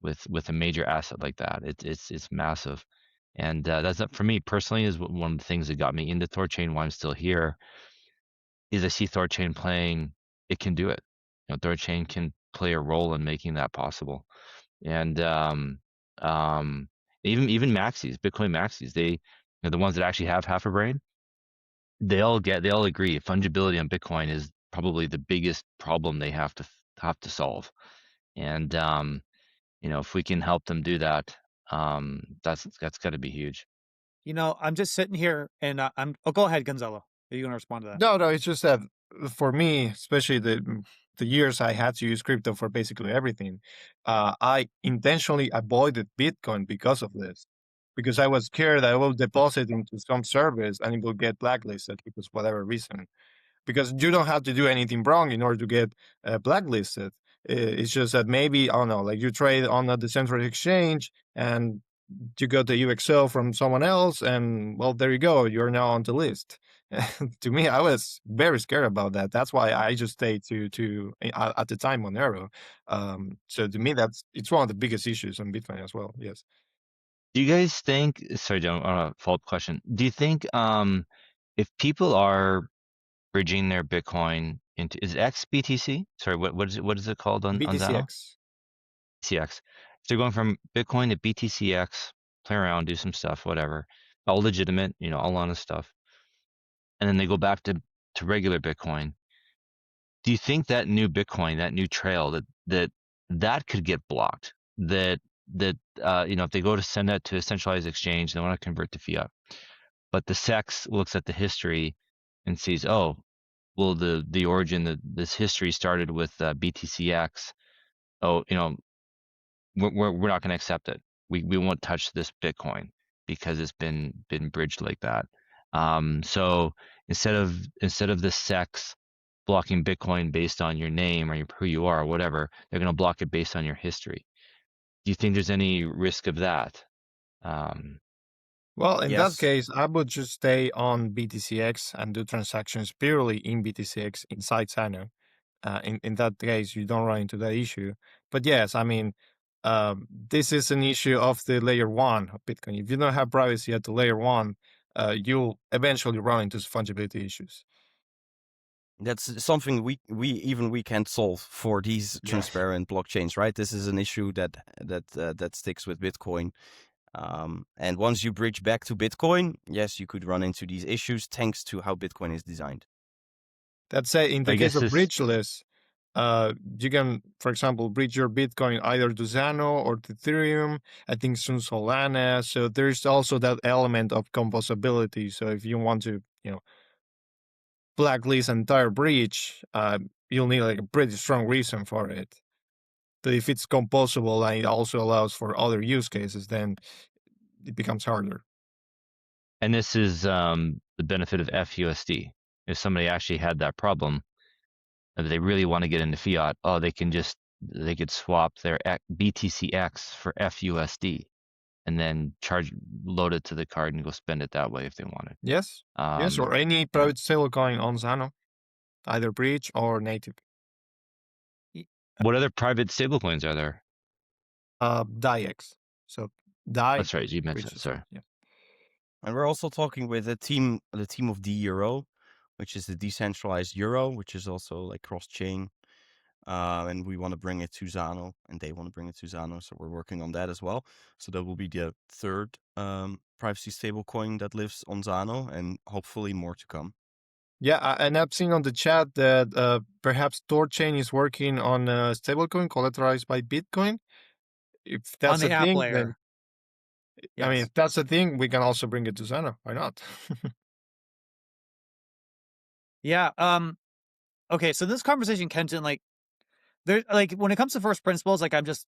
with a major asset like that, it's massive. And that's, for me personally, is one of the things that got me into THORChain, why I'm still here, is I see THORChain playing, it can do it. THORChain can play a role in making that possible. And um, even maxis, Bitcoin maxis, the ones that actually have half a brain, they all agree fungibility on Bitcoin is probably the biggest problem they have to solve. And if we can help them do that, that's got to be huge. I'm just sitting here and oh, go ahead, Gonzalo. Are you going to respond to that? No, it's just that for me, especially the years I had to use crypto for basically everything, I intentionally avoided Bitcoin because of this. Because I was scared I will deposit into some service and it will get blacklisted because whatever reason. Because you don't have to do anything wrong in order to get blacklisted. It's just that maybe, I don't know, like you trade on a decentralized exchange and you got the UXO from someone else, and well, there you go, you're now on the list. To me, I was very scared about that. That's why I just stayed at the time Monero. So to me, it's one of the biggest issues on Bitcoin as well. Yes. Do you guys think? Sorry, John. Follow-up question. Do you think if people are bridging their Bitcoin into is it XBTC? Sorry, what is it called on Zano? BTCX. BTCX. So they're going from Bitcoin to BTCX, play around, do some stuff, whatever, all legitimate, all honest stuff, and then they go back to regular Bitcoin. Do you think that new Bitcoin, that new trail, that could get blocked? If they go to send that to a centralized exchange, they want to convert to fiat, but the SEX looks at the history and sees, oh, well, the origin, this history started with BTCX. Oh, we're not going to accept it. We won't touch this Bitcoin because it's been bridged like that. So instead of the SEX blocking Bitcoin based on your name or who you are or whatever, they're going to block it based on your history. Do you think there's any risk of that? Well, in that Yes. case, I would just stay on BTCX and do transactions purely in BTCX inside Zano. In that case, you don't run into that issue. But yes, I mean, this is an issue of the layer one of Bitcoin. If you don't have privacy at the layer one, you'll eventually run into fungibility issues. That's something we can't solve for these Yeah. transparent blockchains, right? This is an issue that sticks with Bitcoin. And once you bridge back to Bitcoin, yes, you could run into these issues thanks to how Bitcoin is designed. That's say in the I case guess of this. bridgeless, you can, for example, bridge your Bitcoin either to Zano or to Ethereum. I think soon Solana. So there's also that element of composability. So if you want to, blacklist an entire breach, you'll need like a pretty strong reason for it. But if it's composable and it also allows for other use cases, then it becomes harder. And this is the benefit of FUSD. If somebody actually had that problem, if they really want to get into fiat, they could swap their BTCX for FUSD and then load it to the card and go spend it that way if they wanted. Yes. Yes, or any private stablecoin on Zano, either bridge or native. What other private stablecoins are there? DAI-X. So DAI. That's right, you mentioned Bridge it. as Sorry. well, yeah. And we're also talking with the team of DEuro, which is the decentralized euro, which is also like cross-chain. And we want to bring it to Zano, and they want to bring it to Zano, so we're working on that as well. So that will be the third privacy stablecoin that lives on Zano, and hopefully more to come. Yeah, and I've seen on the chat that perhaps THORChain is working on a stablecoin collateralized by Bitcoin. If that's on the a app thing, layer. then I mean, if that's a thing, we can also bring it to Zano. Why not? Yeah. Okay. So this conversation, Kenton, like, there, like, when it comes to first principles, like, I just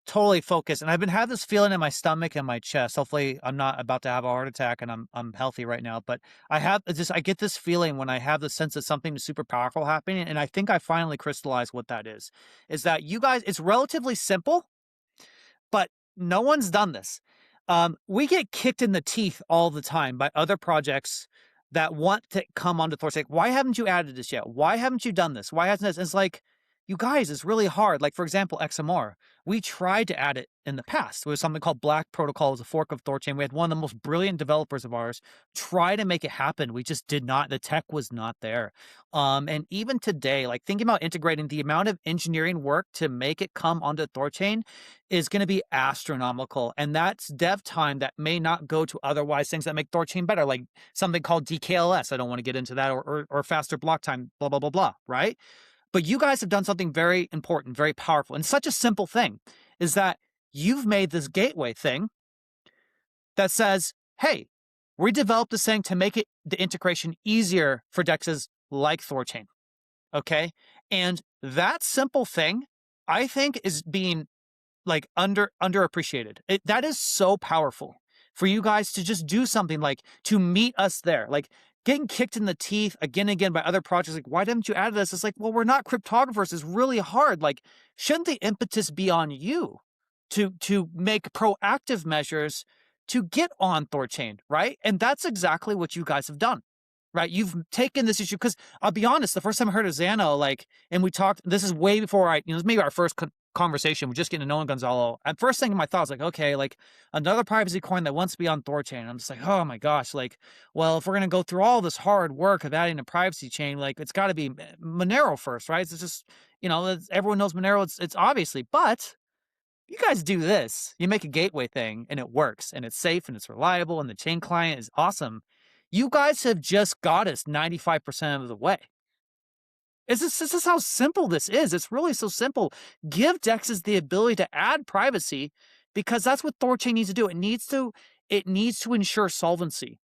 totally focused, and I've been having this feeling in my stomach and my chest. Hopefully, I'm not about to have a heart attack, and I'm healthy right now. But I get this feeling when I have the sense of something super powerful happening, and I think I finally crystallized what that is. Is that you guys? It's relatively simple, but no one's done this. We get kicked in the teeth all the time by other projects that want to come onto THORChain. Why haven't you added this yet? Why haven't you done this? Why hasn't this? And it's like, you guys, it's really hard. Like, for example, XMR. We tried to add it in the past. There was something called Black Protocol. It was a fork of THORChain. We had one of the most brilliant developers of ours try to make it happen. We just did not. The tech was not there. And even today, like, thinking about integrating the amount of engineering work to make it come onto THORChain is going to be astronomical. And that's dev time that may not go to otherwise things that make THORChain better, like something called DKLS. I don't want to get into that, or faster block time, blah, blah, blah, blah, right? But you guys have done something very important, very powerful, and such a simple thing is that you've made this gateway thing that says, hey, we developed this thing to make it the integration easier for dexes like THORChain. Okay. And that simple thing, I think, is being like underappreciated. That is so powerful for you guys to just do something like to meet us there, like getting kicked in the teeth again and again by other projects. Like, why didn't you add this? It's like, well, we're not cryptographers. It's really hard. Like, shouldn't the impetus be on you to make proactive measures to get on THORChain, right? And that's exactly what you guys have done. Right, you've taken this issue because I'll be honest. The first time I heard of Zano, like, and we talked. This is way before maybe our first conversation, we're just getting to know Gonzalo. At first thing in my thoughts, like, okay, like another privacy coin that wants to be on THORChain. I'm just like, oh my gosh, like, well, if we're gonna go through all this hard work of adding a privacy chain, like it's got to be Monero first, right? It's just, everyone knows Monero. It's obviously, but you guys do this. You make a gateway thing, and it works, and it's safe, and it's reliable, and the chain client is awesome. You guys have just got us 95% of the way. This is how simple this is. It's really so simple. Give DEXs the ability to add privacy because that's what THORChain needs to do. It needs to ensure solvency.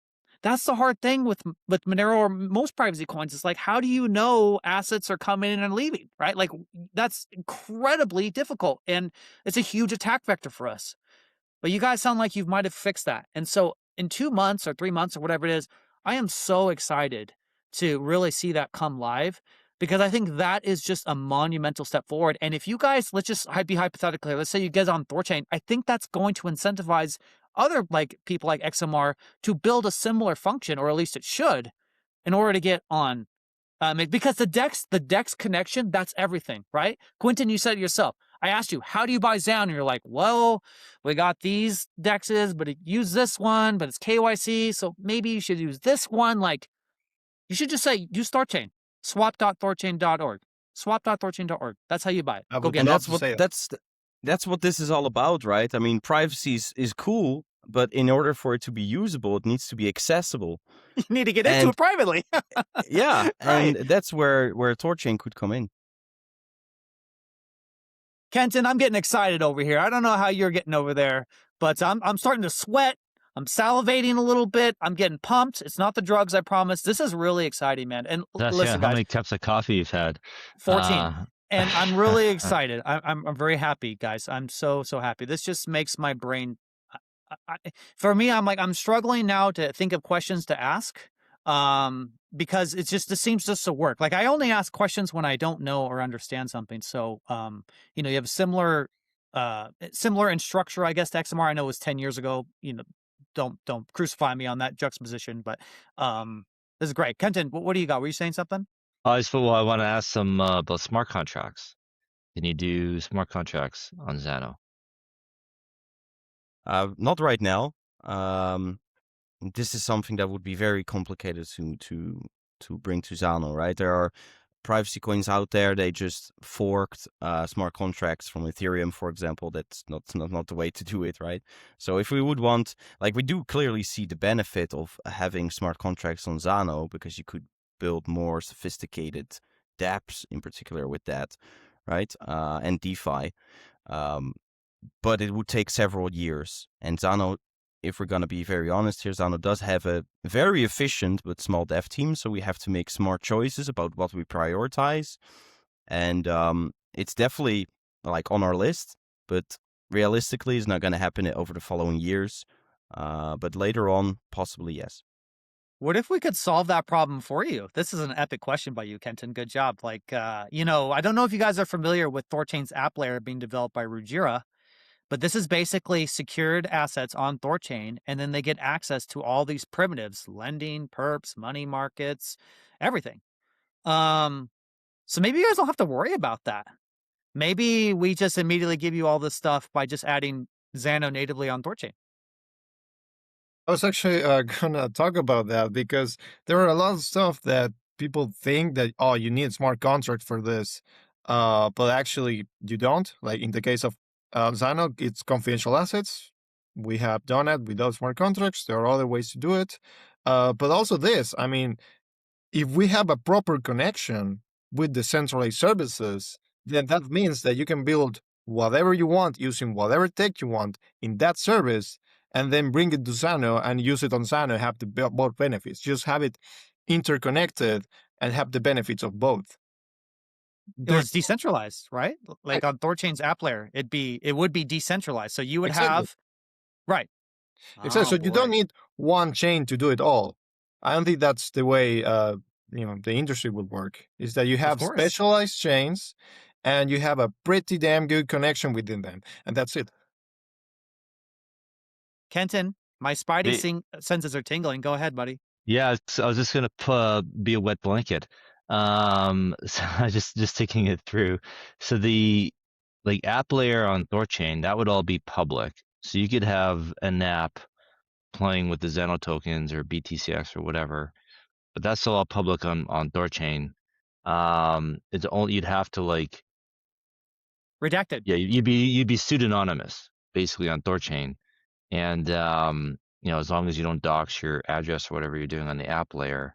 That's the hard thing with Monero or most privacy coins. It's like, how do you know assets are coming in and leaving, right? Like, that's incredibly difficult, and it's a huge attack vector for us. But you guys sound like you might have fixed that. And so in 2 months or 3 months or whatever it is, I am so excited to really see that come live because I think that is just a monumental step forward. And if you guys, let's just be hypothetically, let's say you get on THORChain, I think that's going to incentivize other like people like XMR to build a similar function, or at least it should, in order to get on. Because the DEX connection, that's everything, right? Quentin, you said it yourself. I asked you, how do you buy Zano? And you're like, well, we got these DEXs, but use this one, but it's KYC, so maybe you should use this one. Like, you should just say, use THORChain. Swap.thorchain.org. Swap.thorchain.org. That's how you buy it. I Go would get love it. to say that. That's what this is all about, right? I mean, privacy is cool, but in order for it to be usable, it needs to be accessible. You need to get into it privately. Yeah, Right. and that's where THORChain could come in. Kenton, I'm getting excited over here. I don't know how you're getting over there, but I'm starting to sweat. I'm salivating a little bit. I'm getting pumped. It's not the drugs, I promise. This is really exciting, man. And listen, how guys, many cups of coffee you've had? 14. And I'm really excited. I'm very happy, guys. I'm so happy. This just makes my brain. For me, I'm struggling now to think of questions to ask. Because this seems just to work. Like, I only ask questions when I don't know or understand something. So, you have a similar in structure, I guess, to XMR. I know it was 10 years ago. Don't crucify me on that juxtaposition, but this is great. Kenton, what do you got? Were you saying something? I want to ask some about smart contracts. Can you do smart contracts on Zano? Not right now. This is something that would be very complicated to bring to Zano, right? There are privacy coins out there. They just forked smart contracts from Ethereum, for example. That's not the way to do it, right? So if we would want, like, we do clearly see the benefit of having smart contracts on Zano because you could build more sophisticated dApps in particular with that, right? And DeFi. But it would take several years. And Zano, if we're going to be very honest here, Zano does have a very efficient but small dev team. So we have to make smart choices about what we prioritize. And it's definitely like on our list, but realistically, it's not going to happen over the following years. But later on, possibly, yes. What if we could solve that problem for you? This is an epic question by you, Kenton. Good job. Like, I don't know if you guys are familiar with THORChain's app layer being developed by Rujira, but this is basically secured assets on THORChain, and then they get access to all these primitives, lending, perps, money markets, everything. So maybe you guys don't have to worry about that. Maybe we just immediately give you all this stuff by just adding Zano natively on THORChain. I was actually gonna talk about that because there are a lot of stuff that people think that, oh, you need smart contract for this, but actually you don't. Like in the case of Zano, it's confidential assets. We have done it without smart contracts. There are other ways to do it. But also this, I mean, if we have a proper connection with the centralized services, then that means that you can build whatever you want using whatever tech you want in that service, and then bring it to Zano and use it on Zano, have the both benefits. Just have it interconnected and have the benefits of both. It's decentralized, right? Like on THORChain's app layer, it would be decentralized. So you would have, right. Exactly. So you don't need one chain to do it all. I don't think that's the way the industry would work. Is that you have specialized chains and you have a pretty damn good connection within them, and that's it. Kenton, my spidey senses are tingling. Go ahead, buddy. Yeah, so I was just gonna be a wet blanket. So just taking it through. So the like app layer on THORChain, that would all be public. So you could have an app playing with the Zano tokens or BTCX or whatever, but that's still all public on THORChain. It's only you'd have to like Redacted. yeah, you'd be pseudonymous basically on THORChain, and as long as you don't dox your address or whatever you're doing on the app layer,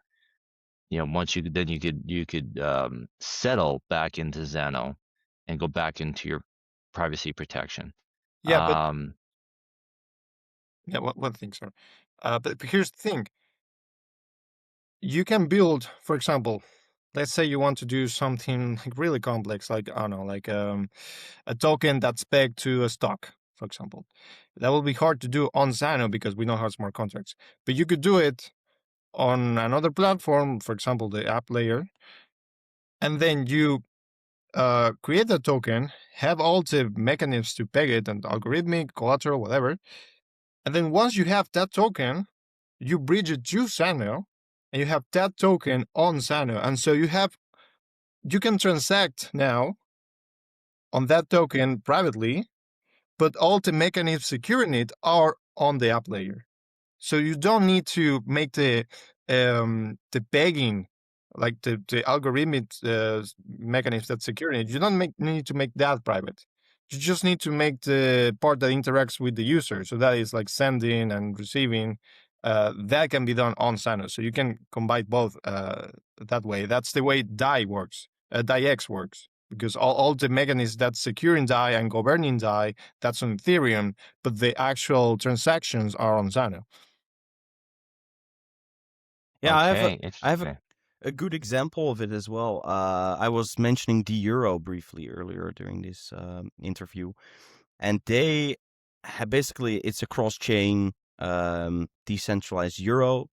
once you could settle back into Zano and go back into your privacy protection. Yeah, but Um, yeah, one thing, sorry. But here's the thing: you can build, for example, let's say you want to do something like really complex, like I don't know, like a token that's pegged to a stock, for example. That will be hard to do on Zano because we don't have smart contracts. But you could do it on another platform, for example, the app layer, and then you create a token, have all the mechanisms to peg it and algorithmic, collateral, whatever. And then once you have that token, you bridge it to Zano, and you have that token on Zano. And so you can transact now on that token privately, but all the mechanisms securing it are on the app layer. So you don't need to make the pegging, like the algorithmic mechanisms that secure it. You don't need to make that private. You just need to make the part that interacts with the user. So that is like sending and receiving. That can be done on Sano. So you can combine both that way. That's the way DAI works. DAI-X works. Because all the mechanisms that's securing DAI and governing DAI, that's on Ethereum, but the actual transactions are on Zano. Yeah, okay, I have interesting. a good example of it as well. I was mentioning the Euro briefly earlier during this interview, and they basically it's a cross-chain decentralized Euro,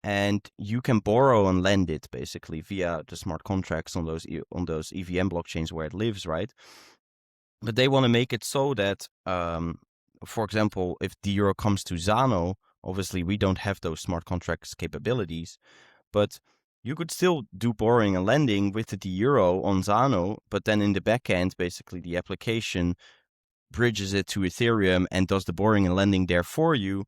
and you can borrow and lend it basically via the smart contracts on those EVM blockchains where it lives, right? But they want to make it so that, for example, if the Euro comes to Zano, obviously we don't have those smart contracts capabilities, but you could still do borrowing and lending with the Euro on Zano, but then in the backend, basically the application bridges it to Ethereum and does the borrowing and lending there for you.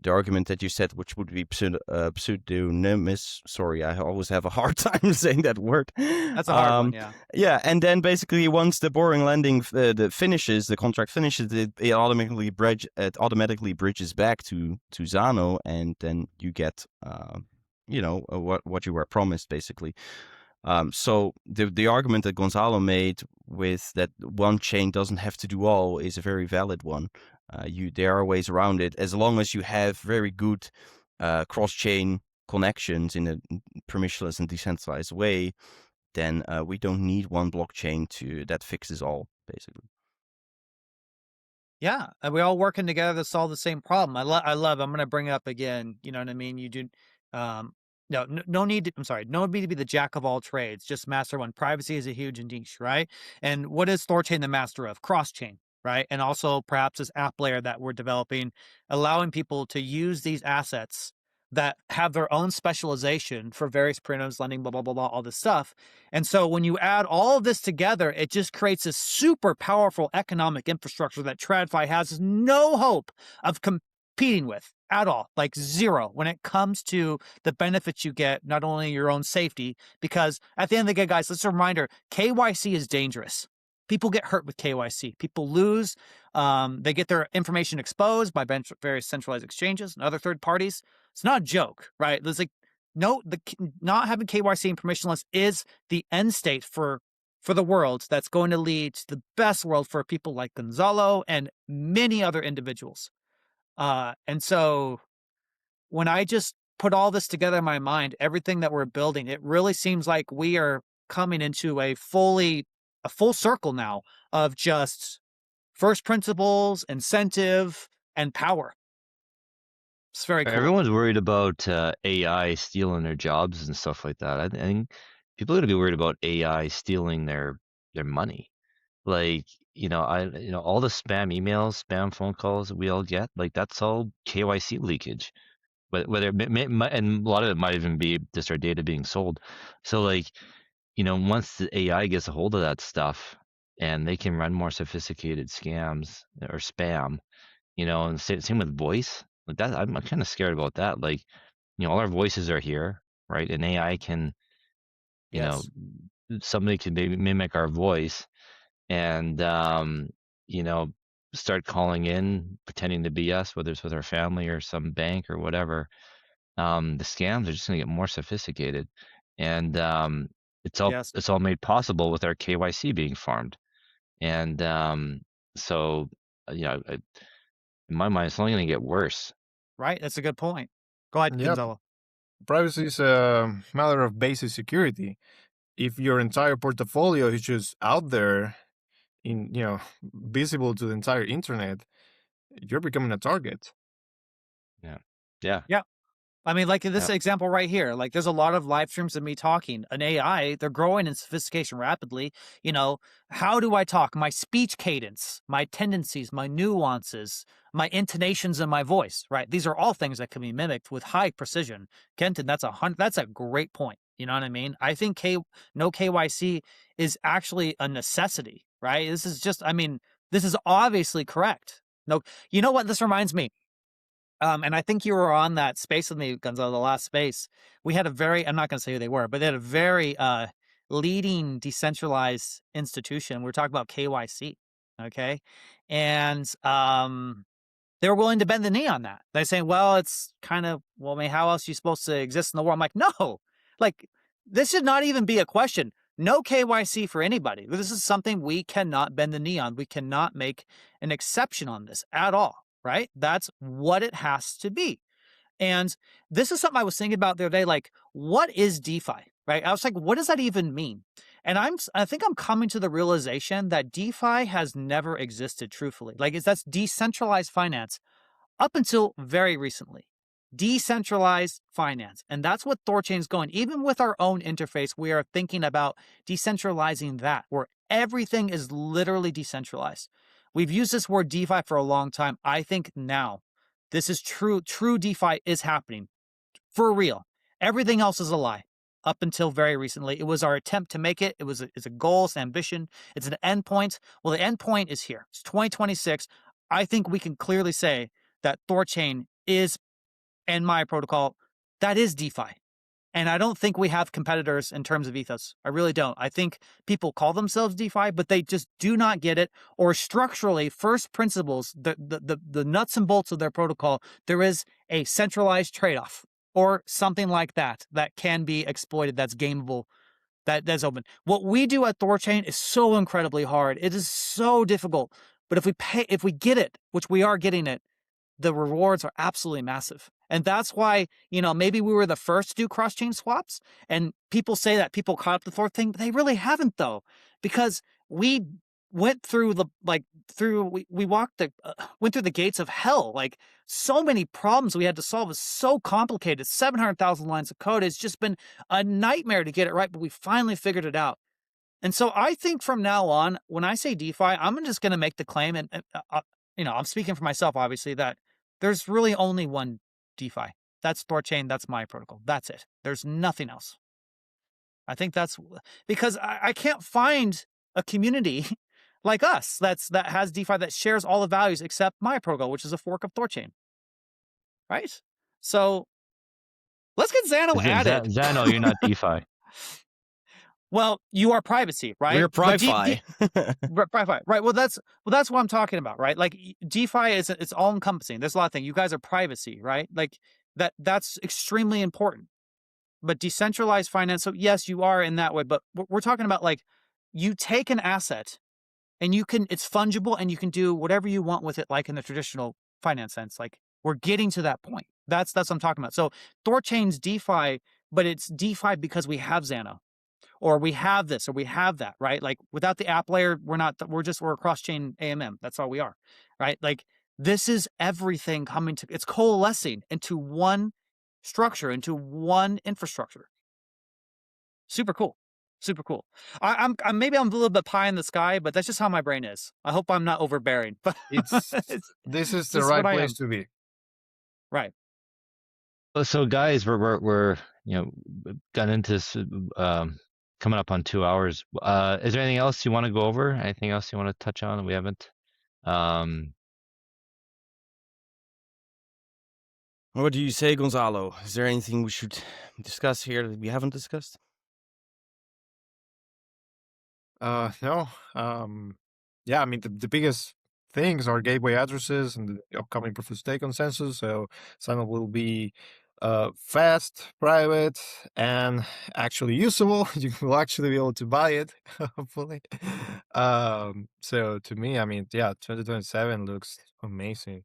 The argument that you said, which would be pseudonymous. Sorry, I always have a hard time saying that word. That's a hard one, yeah. Yeah, and then basically once the borrowing lending the contract finishes, it automatically bridges back to Zano, and then you get what you were promised basically. So the argument that Gonzalo made with that one chain doesn't have to do all is a very valid one. There are ways around it as long as you have very good cross-chain connections in a permissionless and decentralized way. Then we don't need one blockchain that fixes all, basically. Yeah, and we all working together to solve the same problem. I love. I'm going to bring it up again. You know what I mean? You do. No need to. I'm sorry. No need to be the jack of all trades. Just master one. Privacy is a huge niche, right? And what is THORChain the master of? Cross chain, right? And also perhaps this app layer that we're developing, allowing people to use these assets that have their own specialization for various primitives, lending, blah, blah, blah, blah, all this stuff. And so when you add all of this together, it just creates a super powerful economic infrastructure that TradFi has no hope of competing with at all, like zero, when it comes to the benefits you get, not only your own safety, because at the end of the day, guys, let's a reminder, KYC is dangerous. People get hurt with KYC. People lose. They get their information exposed by various centralized exchanges and other third parties. It's not a joke, right? There's like not having KYC and permissionless is the end state for the world that's going to lead to the best world for people like Gonzalo and many other individuals. And so when I just put all this together in my mind, everything that we're building, it really seems like we are coming into a full circle now of just first principles, incentive, and power. It's very cool. Everyone's worried about AI stealing their jobs and stuff like that. I think people are gonna be worried about AI stealing their money. Like, all the spam emails, spam phone calls that we all get, like that's all KYC leakage. But whether and a lot of it might even be just our data being sold. So like, once the AI gets a hold of that stuff, and they can run more sophisticated scams or spam, and same with voice. Like that, I'm kind of scared about that. Like, all our voices are here, right? And AI can, you know, Yes. somebody can maybe mimic our voice and, you know, start calling in, pretending to be us, whether it's with our family or some bank or whatever. The scams are just going to get more sophisticated, and Yes. it's all made possible with our KYC being farmed. And so, in my mind, it's only going to get worse. Right. That's a good point. Go ahead, Yep. Gonzalo. Privacy is a matter of basic security. If your entire portfolio is just out there in, visible to the entire internet, you're becoming a target. Yeah, yeah, Yeah. I mean, like this yeah. example right here, like there's a lot of live streams of me talking. An AI, they're growing in sophistication rapidly. How do I talk? My speech cadence, my tendencies, my nuances, my intonations in my voice, right? These are all things that can be mimicked with high precision. Kenton, that's a great point. You know what I mean? I think no KYC is actually a necessity, right? This is obviously correct. No, you know what? This reminds me. And I think you were on that space with me, Gonzalo, the last space. We had I'm not going to say who they were, but they had a very leading decentralized institution. We were talking about KYC. Okay. And they were willing to bend the knee on that. They're saying, well, it's kind of, well, I mean, how else are you supposed to exist in the world? I'm like, no, like, this should not even be a question. No KYC for anybody. This is something we cannot bend the knee on. We cannot make an exception on this at all, right? That's what it has to be. And this is something I was thinking about the other day, like, what is DeFi, right? I was like, what does that even mean? And I think I'm coming to the realization that DeFi has never existed, truthfully. Like, that's decentralized finance up until very recently. Decentralized finance. And that's what THORChain is going. Even with our own interface, we are thinking about decentralizing that, where everything is literally decentralized. We've used this word DeFi for a long time. I think now this is true. True DeFi is happening for real. Everything else is a lie. Up until very recently, it was our attempt to make it. It's a goal, it's an ambition, it's an endpoint. Well, the endpoint is here. It's 2026. I think we can clearly say that THORChain is, and my protocol, that is DeFi. And I don't think we have competitors in terms of ethos. I really don't. I think people call themselves DeFi, but they just do not get it. Or structurally, first principles, the nuts and bolts of their protocol, there is a centralized trade-off or something like that that can be exploited, that's gameable, that's open. What we do at THORChain is so incredibly hard. It is so difficult. But if we get it, which we are getting it, the rewards are absolutely massive. And that's why, maybe we were the first to do cross-chain swaps, and people say that people caught up the fourth thing, but they really haven't, though, because we went through we went through the gates of hell. Like, so many problems we had to solve is so complicated. 700,000 lines of code. It's just been a nightmare to get it right, but we finally figured it out. And so I think from now on, when I say DeFi, I'm just going to make the claim, and I'm speaking for myself, obviously, that there's really only one DeFi. That's THORChain. That's my protocol. That's it. There's nothing else. I think that's because I can't find a community like us that has DeFi that shares all the values except my protocol, which is a fork of THORChain. Right? So let's get Zano added. Zano, you're not DeFi. Well, you are privacy, right? We're Pri-Fi. Pri-Fi, right? Well, that's what I'm talking about, right? Like, DeFi it's all encompassing. There's a lot of things. You guys are privacy, right? Like that's extremely important. But decentralized finance, so yes, you are in that way. But we're talking about, like, you take an asset and it's fungible and you can do whatever you want with it, like in the traditional finance sense. Like, we're getting to that point. That's what I'm talking about. So THORChain's DeFi, but it's DeFi because we have Zano, or we have this, or we have that, right? Like, without the app layer, we're a cross-chain AMM. That's all we are, right? Like, this is everything it's coalescing into one structure, into one infrastructure. Super cool. Super cool. I'm maybe I'm a little bit pie in the sky, but that's just how my brain is. I hope I'm not overbearing, but This is the right place to be. Right. So guys, we're got into this coming up on 2 hours. Is there anything else you want to go over? Anything else you want to touch on that we haven't? What do you say, Gonzalo? Is there anything we should discuss here that we haven't discussed? No. Yeah, I mean the biggest things are gateway addresses and the upcoming proof of stake consensus. So Zano will be fast, private, and actually usable. You will actually be able to buy it, hopefully. So to me, I mean, yeah, 2027 looks amazing.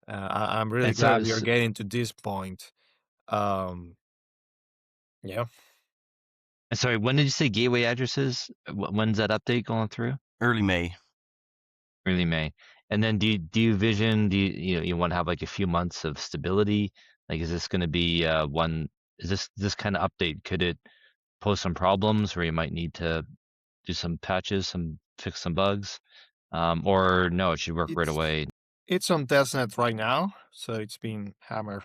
I'm really And glad we are getting to this point. Yeah. And sorry, when did you say gateway addresses? When's that update going through? Early May. Early May. And then do you vision, you want to have like a few months of stability? Like, is this going to be is this kind of update, could it pose some problems where you might need to do some patches, fix some bugs? Or no, it should work right away? It's on testnet right now, so it's been hammered.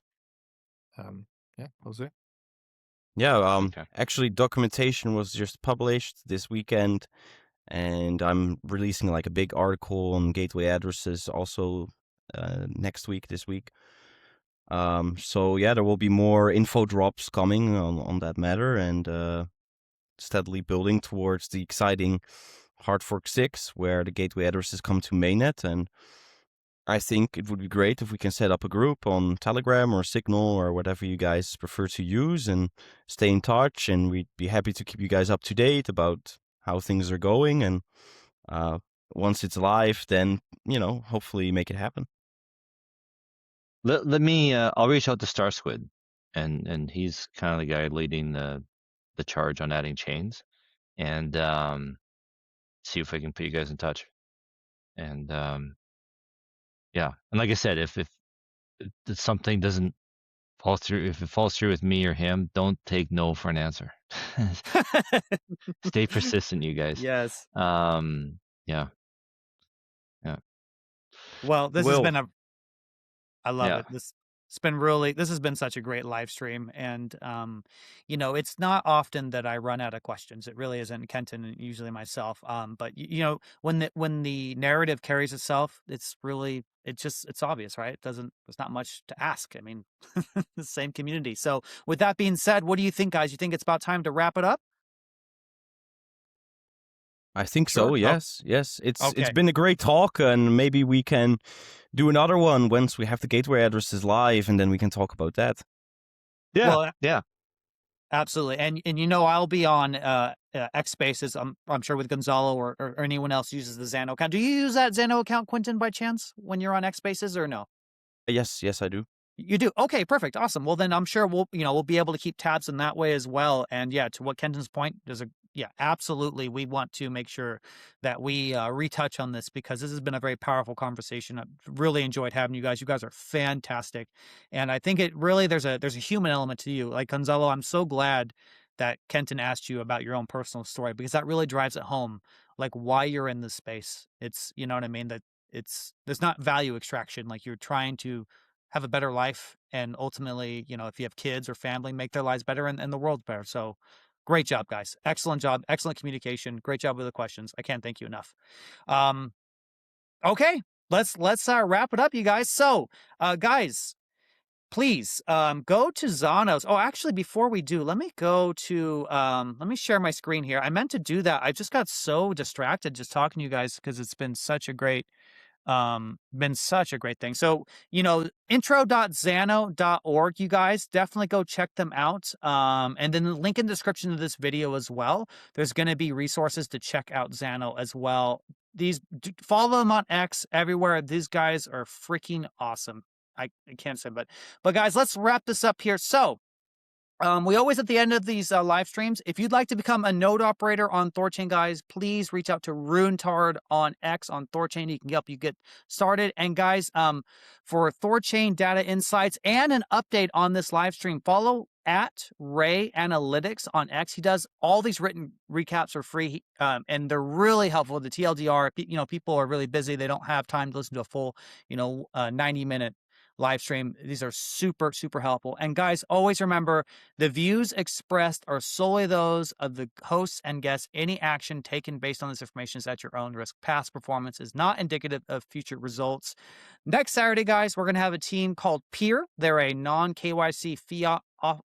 Yeah, we'll see. Yeah, Okay. actually documentation was just published this weekend, and I'm releasing like a big article on gateway addresses also this week. So yeah, there will be more info drops coming on that matter, and steadily building towards the exciting hard fork 6, where the gateway addresses come to mainnet. And I think it would be great if we can set up a group on Telegram or Signal or whatever you guys prefer to use, and stay in touch. And we'd be happy to keep you guys up to date about how things are going. And once it's live, then, hopefully make it happen. Let me, I'll reach out to Star Squid, and he's kind of the guy leading the charge on adding chains, and see if I can put you guys in touch. And yeah, and like I said, if something doesn't fall through, if it falls through with me or him, don't take no for an answer. Stay persistent, you guys. Yes. Yeah. Well, this has been I love Yeah. it. This has been such a great live stream. And, it's not often that I run out of questions. It really isn't. Kenton and usually myself. But when the narrative carries itself, it's obvious, right? There's not much to ask. I mean, the same community. So with that being said, what do you think, guys? You think it's about time to wrap it up? I think so. Sure. Yes. It's Okay. been a great talk, and maybe we can do another one once we have the gateway addresses live, and then we can talk about that. Yeah. Well, yeah. Absolutely. And I'll be on X Spaces, I'm sure, with Gonzalo or anyone else uses the Zano account. Do you use that Zano account, Quentin, by chance, when you're on X Spaces, or no? Yes, I do. You do? Okay, perfect. Awesome. Well, then I'm sure we'll be able to keep tabs in that way as well. And yeah, to what Kenton's point, absolutely. We want to make sure that we retouch on this, because this has been a very powerful conversation. I've really enjoyed having you guys. You guys are fantastic. And I think there's a human element to you. Like Gonzalo, I'm so glad that Kenton asked you about your own personal story, because that really drives it home, like why you're in this space. It's, you know what I mean? That there's not value extraction. Like, you're trying to have a better life, and ultimately, if you have kids or family, make their lives better and the world better. So great job, guys. Excellent job. Excellent communication. Great job with the questions. I can't thank you enough. Okay, let's wrap it up, you guys. So, guys, please go to Zano's. Oh, actually, before we do, let me go to let me share my screen here. I meant to do that. I just got so distracted just talking to you guys, because it's been such a great thing. So, intro.zano.org, you guys definitely go check them out. And then the link in the description of this video as well. There's going to be resources to check out Zano as well. Follow them on X, everywhere. These guys are freaking awesome. I can't say, but guys, let's wrap this up here. So, we always, at the end of these live streams, if you'd like to become a node operator on THORChain, guys, please reach out to Runetard on X on THORChain. He can help you get started. And guys, for THORChain data insights and an update on this live stream, follow at Ray Analytics on X. He does all these written recaps for free, and they're really helpful. The TLDR, people are really busy. They don't have time to listen to a full, 90-minute live stream. These are super, super helpful. And guys, always remember the views expressed are solely those of the hosts and guests. Any action taken based on this information is at your own risk. Past performance is not indicative of future results. Next Saturday, guys, we're going to have a team called Peer. They're a non-KYC fiat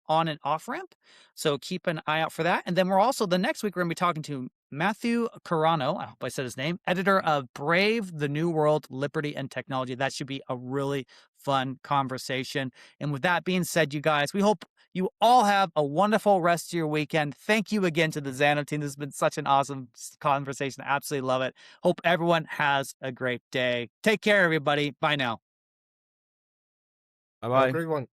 on and off ramp. So keep an eye out for that. And then we're also, the next week, we're going to be talking to Matthew Carano, I hope I said his name, editor of Brave, the New World, Liberty and Technology. That should be a really fun conversation. And with that being said, you guys, we hope you all have a wonderful rest of your weekend. Thank you again to the Zano team. This has been such an awesome conversation. I absolutely love it. Hope everyone has a great day. Take care, everybody. Bye now. Bye-bye. Have a great one.